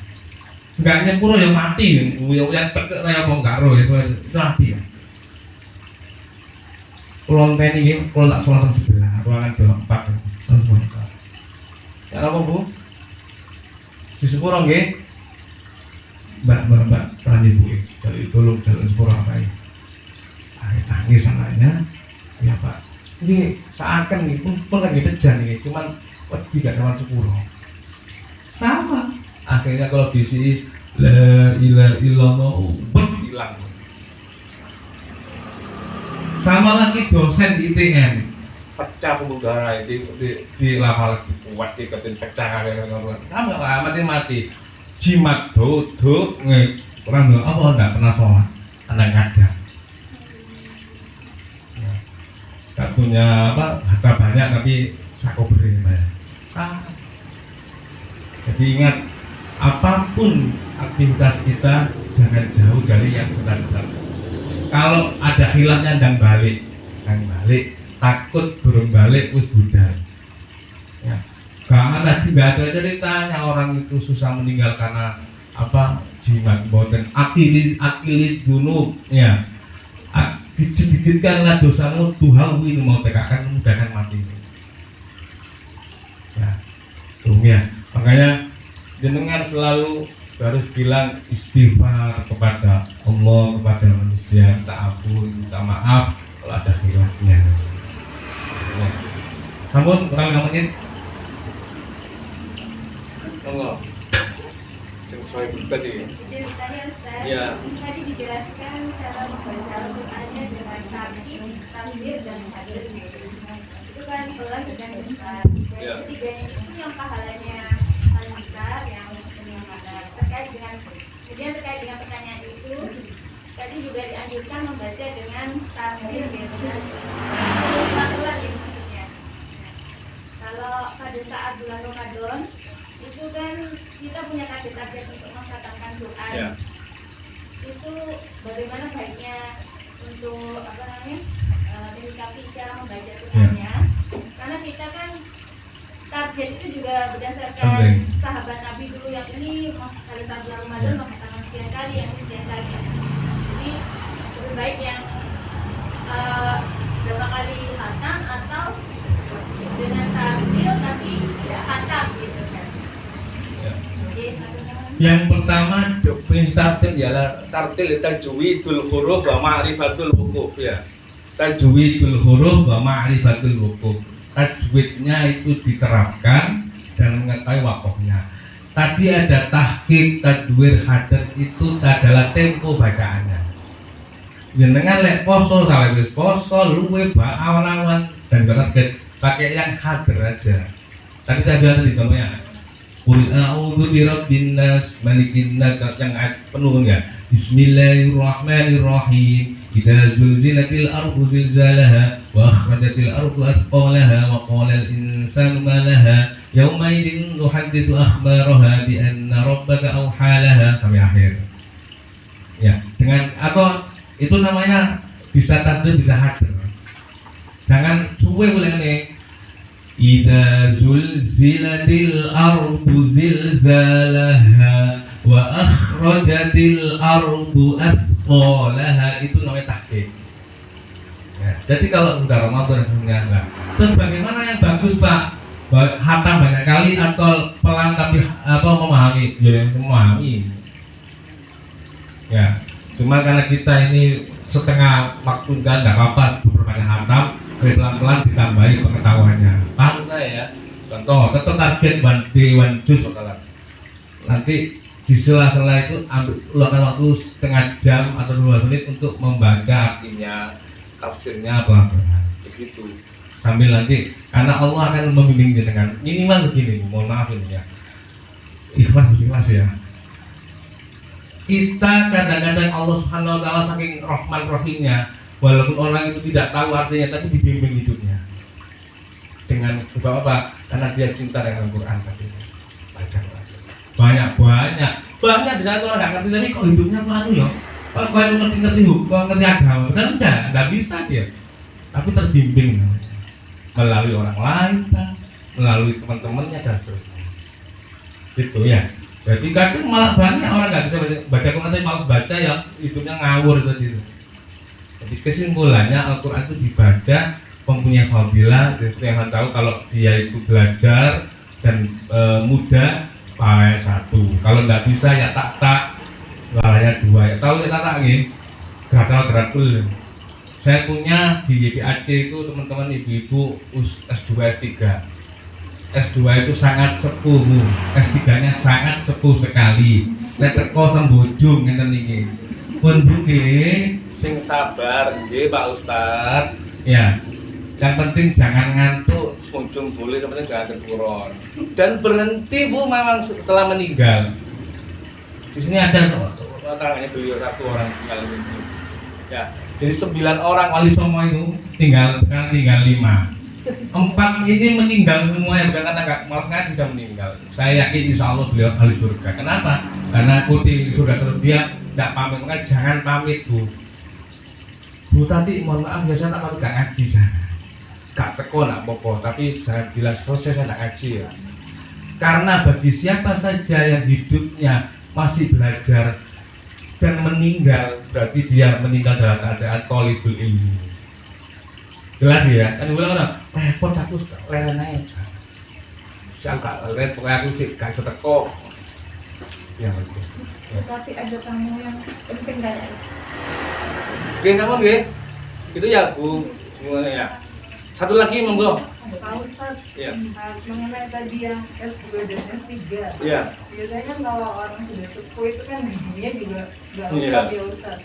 Enggak nyepuro ya mati. Yang tekek kaya apa enggak ro itu mati ya. Kulon teni iki kula tak salat sebelah, ruangan 24. Ya apa Bu? Di sepuro nggih. Mbak tani Bu. Jadi tolong jalan sepuro apa ini? Nangis anaknya. Ya Pak. Ini seakan nih pun lagi pejan ini, cuman wedi gak sama sepuro. Sama. Akhirnya kalau diisi la ilaha illallah hilang. Sama lagi dosen di ITN pecah pembuluh darah di lama lagi kuat diketin pecah kamu nggak mati jimat do orang bilang apa nggak pernah sholat anak kadang nggak punya apa harta banyak tapi sako beri jadi ingat apapun aktivitas kita jangan jauh dari yang benar-benar. Kalau ada hilangnya dan balik, takut burung balik us budal. Ya, gak ada ceritanya orang itu susah meninggal karena apa jimat boten akili junub ya. Dikit-dikitkanlah dosamu tuhawi mau tegakkan memudahkan mati. Ya, ya. Makanya jenengan selalu harus bilang istighfar kepada Allah, kepada manusia, minta ampun, minta maaf kalau ada hilafnya. Ya. Sampun kurang 5 menit. Monggo. Saya tadi. Ya. Tadi dijelaskan cara membaca Al-Qur'annya dengan takbir dan hadir. Itu kan pelan dan besar. Jadi tiganya itu yang pahalanya paling besar yang terkait dengan pertanyaan itu tadi juga dianjurkan membaca dengan takbir dengan pelan-pelan gitu maksudnya. Kalau pada saat bulan Ramadan itu kan kita punya target-target untuk mengatakan doa. Ya. Itu bagaimana baiknya untuk menyikapi cara membaca Qur'annya? Karena kita kan target itu juga berdasarkan sahabat Nabi dulu yang ini pada saat bulan Ramadan mengatakan sekian kali, yang sekian kali. Jadi lebih baik yang berapa kali khatam atau dengan tartil tapi tidak khatam gitu kan. Ya. Jadi Yang pertama definisi tartil ialah tartil tajwidul huruf wa ma'rifatul huruf ya. tajwidul huruf wa ma'rifatul wuquf. Tajwidnya itu diterapkan dan mengetahui wakofnya. Tadi ada tahqiq, tadwir, hadat itu adalah tempo bacaannya. Jenengan lek poso salah wis poso luwe awan-awan dan target pakai yang hadir aja. Tadi saya bilang tadi contohnya qul a'udzu birabbin nas malikin nas yang penuh ya. Bismillahirrahmanirrahim. Idza zulzilatil ardu zilzalaha wa akhrajatil ardu athqalaha wa qala al insanu ma laha yawma idzin tuhadditsu akhbaraha bi anna rabbaka awhalaha sampai akhir. Ya, dengan atau itu namanya bisa tadbir bisa hadir. Jangan suwe boleh ini. Idza zulzilatil ardu zilzalaha wa akhrajatil ardu athqalaha itu namanya tahqiq. Ya, jadi kalau sudah Ramadan sebenarnya enggak. Terus bagaimana yang bagus Pak? Hatam banyak kali atau pelan tapi memahami? Ya, memahami. Ya, cuma karena kita ini setengah waktu enggak apa-apa beberapa hatam, pelan-pelan ditambahi pengetahuannya. Paham saya ya? Contoh, tetap target one juz salah. Nanti di sela-sela itu luangkan waktu setengah jam atau 2 menit untuk membaca artinya, tafsirnya pelan-pelan. Begitu. Sambil nanti karena Allah akan membimbing dengan minimal begini, mohon maaf ini ya. Ikhlas ya. Kita kadang-kadang Allah Subhanahu wa taala saking Rahman Rahimnya, walaupun orang itu tidak tahu artinya tapi dibimbing hidupnya. Dengan sebab apa? Karena dia cinta dengan Al-Qur'an tadi. Baca banyak di saat orang nggak ngerti tapi kok hidupnya anu ya. Kok ngerti hukum, kok ngerti agama, kan enggak bisa dia. Tapi terbimbing melalui orang lain, melalui teman-temannya dan seterusnya. Gitu ya. Jadi kadang malah banyak orang nggak bisa baca Quran tapi malas baca ya hidupnya ngawur tadi itu. Jadi kesimpulannya Al-Quran itu dibaca mempunyai fadilah. Jadi yang tahu kalau dia itu belajar dan mudah pahalanya 1. Kalau nggak bisa ya tak pahalanya 2. Ya tahu ya tak nih gatal. Saya punya di YPAC itu teman-teman ibu-ibu S2 S3. S2 itu sangat sepuh, S3-nya sangat sepuh sekali. Nek teko sembojong ngenten niki. Pun nggih sing sabar nggih Pak Ustaz. Ya. Yang penting jangan ngantuk, sembojong boleh, yang penting jangan keturun. Dan berhenti Bu memang setelah meninggal. Di sini ada tangannya beliau 1 orang tinggal ini. Ya. Jadi 9 orang wali songo itu tinggal 5. 4 ini meninggal semua yang bukan karena nggak malas ngaji sudah meninggal. Saya yakin insya Allah beliau ahli surga. Kenapa? Karena putih surga terus dia tidak pamit. Makanya jangan pamit Bu tadi mohon maaf ya saya tak pamit gak ngaji jangan. Gak teko nak popo tapi jangan bilang selesai saya tak ngaji ya. Karena bagi siapa saja yang hidupnya masih belajar dan meninggal berarti dia meninggal dalam keadaan thalibul ilmi. Jelas ya, kan bilang orang repot aku leren aja. Saya agak repot, aku sih gak bisa teko. Ya betul. Tapi ada tamu yang penting kayaknya. Oke, kamu nggih? Itu ya Bu, gimana ya? Satu lagi monggo. Pak Ustaz, Iya. mengenai tadi yang S2 dan S3. Iya. Biasanya kan kalau orang sudah sepuh itu kan giginya juga nggak Iya. lengkap ya Ustaz.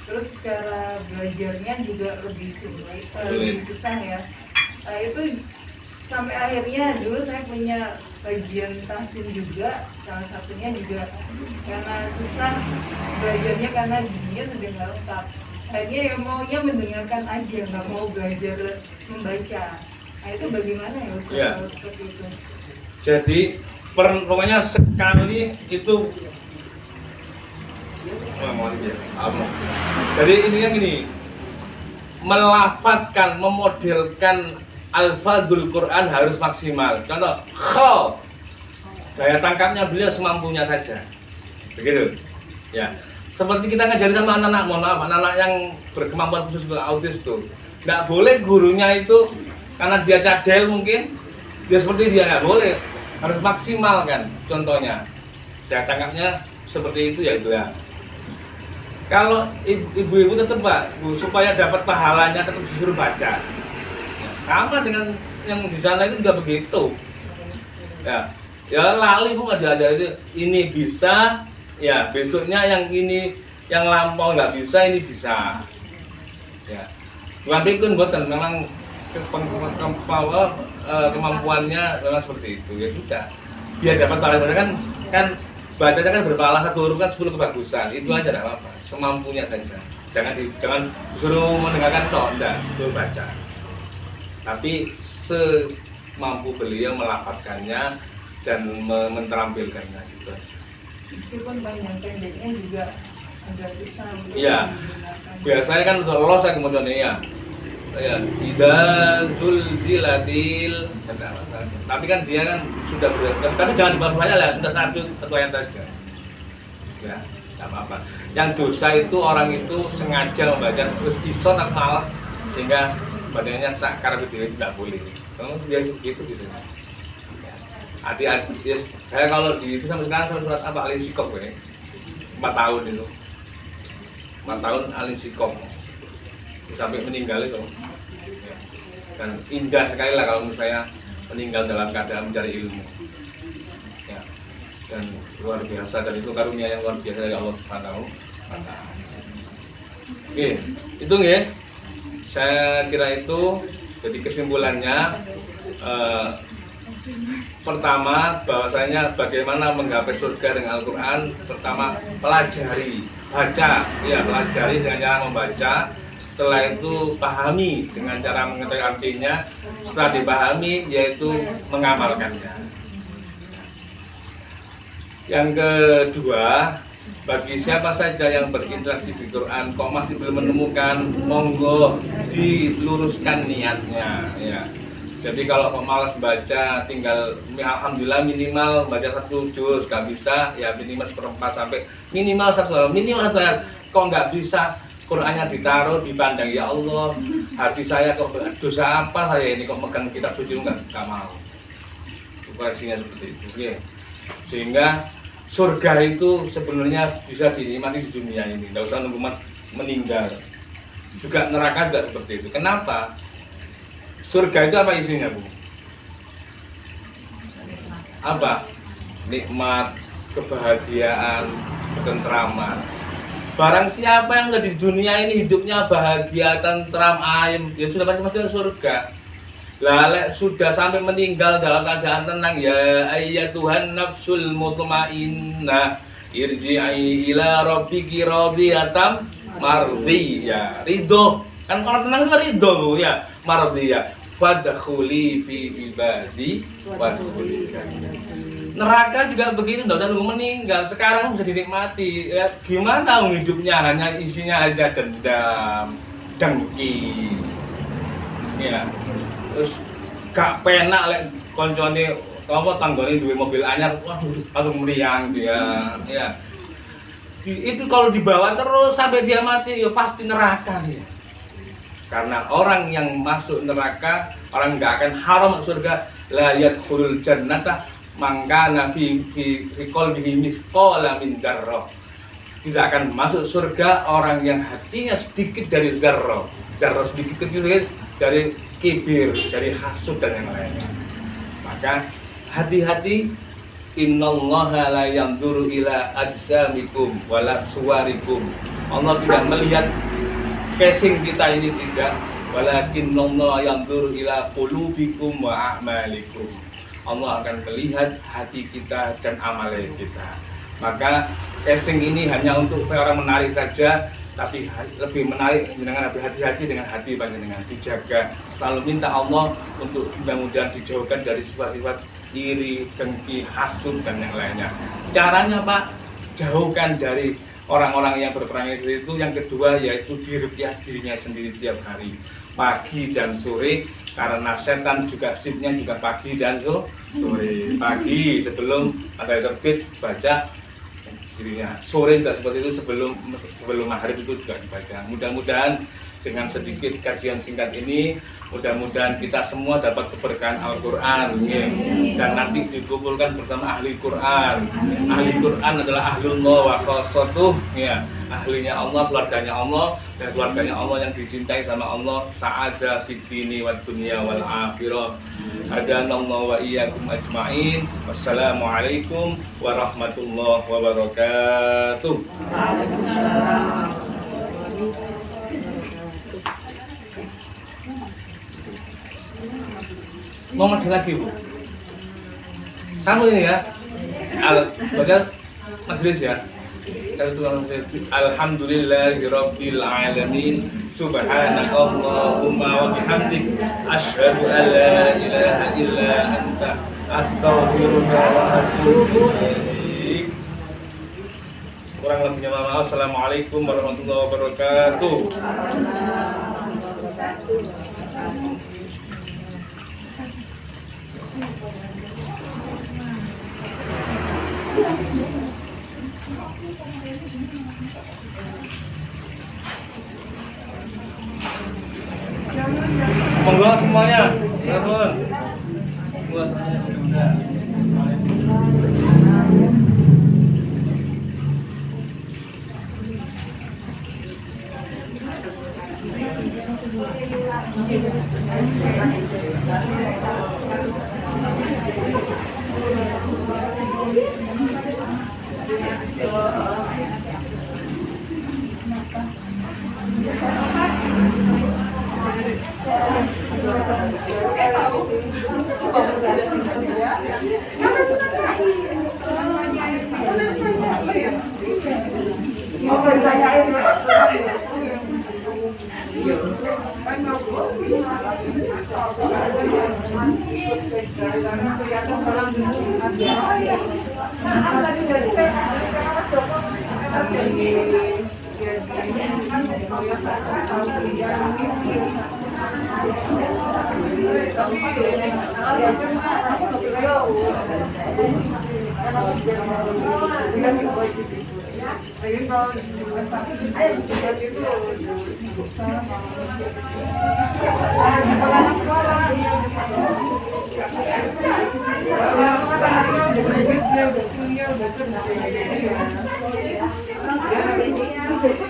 Terus cara belajarnya juga lebih sulit, lebih susah ya. Itu sampai akhirnya dulu saya punya bagian tahsin juga, salah satunya juga karena susah belajarnya karena giginya sudah nggak lengkap. Akhirnya ya maunya mendengarkan aja, nggak mau belajar membaca. Nah itu bagaimana ya Ustaz Iya. kalau seperti itu? Jadi pokoknya sekali itu jadi intinya gini, melafatkan, memodelkan alfadzul Quran harus maksimal. Contoh, kho, daya tangkapnya beliau semampunya saja, begitu. Ya, seperti kita ngajari sama anak-anak, mohon maaf, anak-anak yang berkemampuan khusus untuk autis itu, nggak boleh gurunya itu karena dia cadel mungkin, dia seperti dia nggak boleh, harus maksimal kan. Contohnya, daya tangkapnya seperti itu ya itu ya. Kalau ibu-ibu tetap Pak, Bu, supaya dapat pahalanya tetap disuruh baca. Sama dengan yang di sana itu juga begitu. Ya lali Bu nggak diajari ini bisa, ya besoknya yang ini yang lampau nggak bisa ini bisa. Ya, tapi kan buatan memang kemampuannya memang seperti itu ya sudah. Biar dapat pahala kan bacanya kan berpahala satu huruf kan 10 kebagusan, itu aja tidak apa-apa, semampunya saja. Jangan disuruh mendengarkan toh, enggak, suruh baca. Tapi semampu beliau melafadzkannya dan menterampilkannya gitu. Meskipun banyak pendeknya juga agak susah untuk Iya. digunakan. Biasanya kan untuk lolos saya kemudian ya ida zulzilatil, tapi kan dia kan sudah tapi jangan banyak lah, sudah satu ayat saja ya, nggak apa-apa. Yang dosa itu orang itu sengaja membaca terus iso tak malas sehingga badannya sakar video tidak boleh. Kalau biasa gitu gitu ya. Adik-adik ya, saya kalau di itu sampai sekarang surat apa alin sikop ya 4 tahun itu 4 tahun alin sikop sampai meninggal itu ya. Dan indah sekali lah kalau menurut saya meninggal dalam keadaan mencari ilmu ya. Dan luar biasa, dan itu karunia yang luar biasa dari Allah Subhanahu wa Ta'ala. Oke, itu ya saya kira itu. Jadi kesimpulannya pertama bahwasanya bagaimana menggapai surga dengan Al-Quran. Pertama pelajari, baca ya, pelajari dengan cara membaca. Setelah itu pahami dengan cara mengetahui artinya. Setelah dipahami yaitu mengamalkannya. Yang kedua, bagi siapa saja yang berinteraksi di Quran kok masih belum menemukan, monggo diluruskan niatnya ya. Jadi kalau kok malas baca, tinggal alhamdulillah minimal baca 1 juz, nggak bisa ya minimal 1/4 sampai minimal 1 ayat. Kok nggak bisa, Qurannya ditaruh dipandang, ya Allah hati saya kok dosa apa saya ini kok megang kitab suci, nggak mau. Koreksinya seperti itu ya. Sehingga surga itu sebenarnya bisa dinikmati di dunia ini, nggak usah nunggu meninggal. Juga neraka juga seperti itu. Kenapa? Surga itu apa isinya Bu? Apa? Nikmat, kebahagiaan, ketentraman. Barang siapa yang di dunia ini hidupnya bahagia, tentram, ayem, ya sudah pasti surga. Lalek sudah sampai meninggal dalam keadaan tenang, ya ayyatuhan nafsul mutmainnah irji'i ila rabbiki radiyatan mardiyah. Ridho, kan kalau tenang itu ridho Bu ya, mardiyah. Fadkhuli fi ibadi wadkhuli jannah. Neraka juga begitu, enggak usah nunggu meninggal, sekarang bisa dinikmati. Ya, gimana hidupnya hanya isinya aja dendam, dengki. Ya. Terus gak penak lek koncone apa tanggane duwe mobil anyar, wah langsung meriang dia. Ya. Itu kalau dibawa terus sampai dia mati ya pasti neraka dia. Karena orang yang masuk neraka, orang nggak akan haram masuk surga, la yadkhulul jannata mangkana fi qalbihi mithqala min dzarrah. Tidak akan masuk surga orang yang hatinya sedikit dari dzarrah. Dzarrah sedikit kecil dari kibir, dari hasud dan yang lainnya. Maka hati-hati, innallaha la yanzuru ila ajsamikum wala suwarikum. Allah tidak melihat casing kita ini, tidak, walakinnallaha yanzuru ila qulubikum wa a'malikum. Allah akan melihat hati kita dan amal kita. Maka casing ini hanya untuk orang menarik saja, tapi lebih menarik dengan hati-hati dengan hati panjenengan, dijaga. Selalu minta Allah untuk mudah-mudahan dijauhkan dari sifat-sifat iri, dengki, hasud dan yang lainnya. Caranya Pak, jauhkan dari orang-orang yang berperangai seperti itu. Yang kedua yaitu diruqyah dirinya sendiri tiap hari, pagi dan sore, karena setan juga shiftnya juga pagi dan sore. Pagi sebelum matahari terbit baca dirinya, sore juga seperti itu, sebelum maghrib itu juga dibaca. Mudah-mudahan dengan sedikit kajian singkat ini, mudah-mudahan kita semua dapat keberkahan Al-Quran ya. Dan nanti dikumpulkan bersama ahli Quran. Ahli Quran adalah ahlullah wa khassatuh ya. ahlinya Allah, keluarganya Allah, dan keluarganya Allah yang dicintai sama Allah. Sa'adah fid dini wad dunya wal akhirah. Hadanallahu wa iyyakum ajmain. Wassalamualaikum warahmatullahi wabarakatuh. Mau ngaji lagi, Bu? Sambung ini ya. Baca majelis ya. Alhamdulillahirabbil alamin. Subhanakallahumma wa bihamdik asyhadu an la ilaha illa anta astaghfiruka wa atubu ilaik. Kurang lebihnya mohon maaf. Assalamualaikum warahmatullahi wabarakatuh. Monggo semuanya, turun.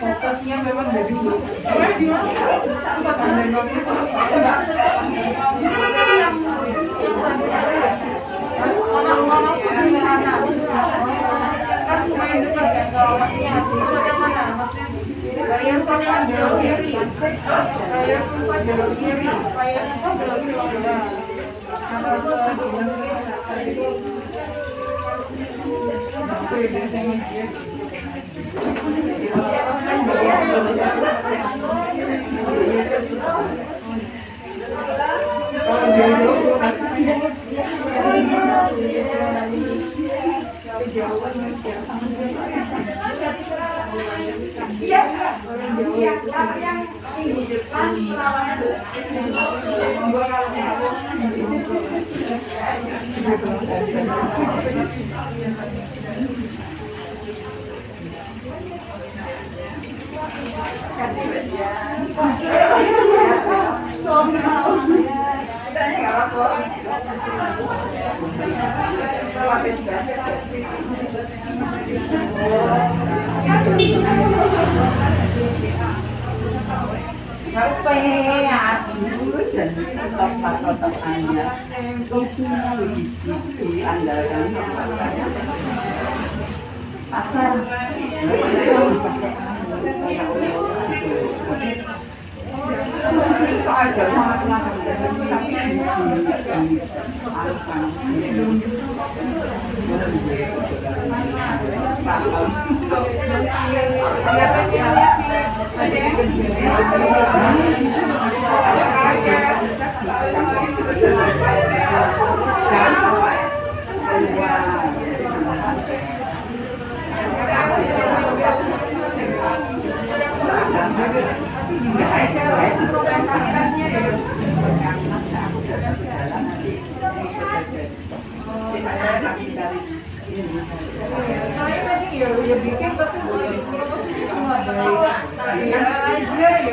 Fokusnya memang dari dulu. Saya sama belok kiri, saya suka belok kiri, saya suka belok kiri. Saya tadi ya bikin tapi musik itu nggak baik. Ya aja ya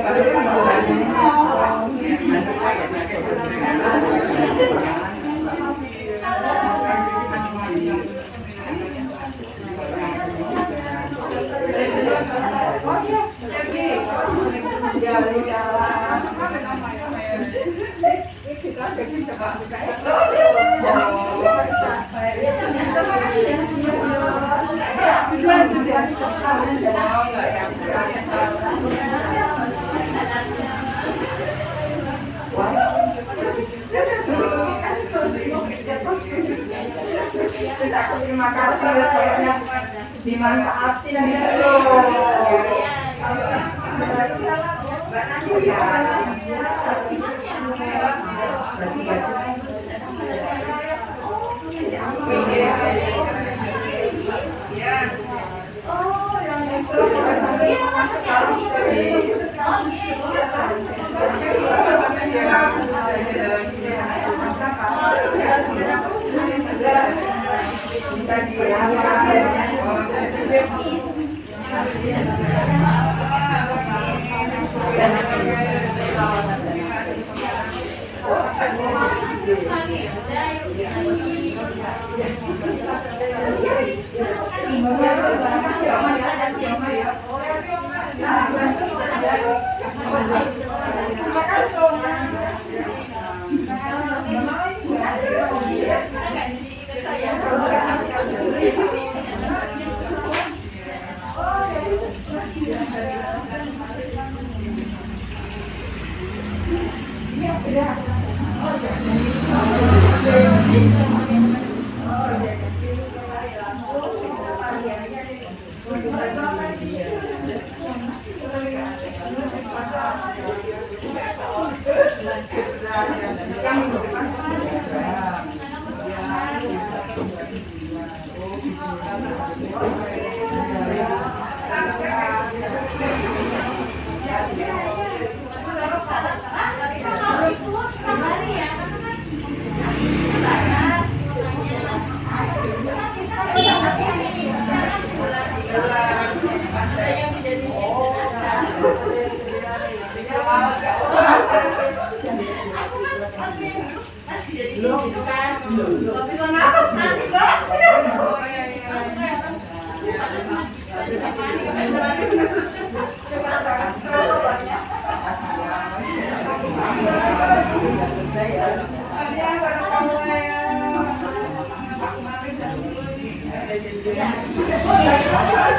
Sudah. Oh, nggak ya. Terima kasih saya dimanfaatin gitu.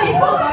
Sibuk.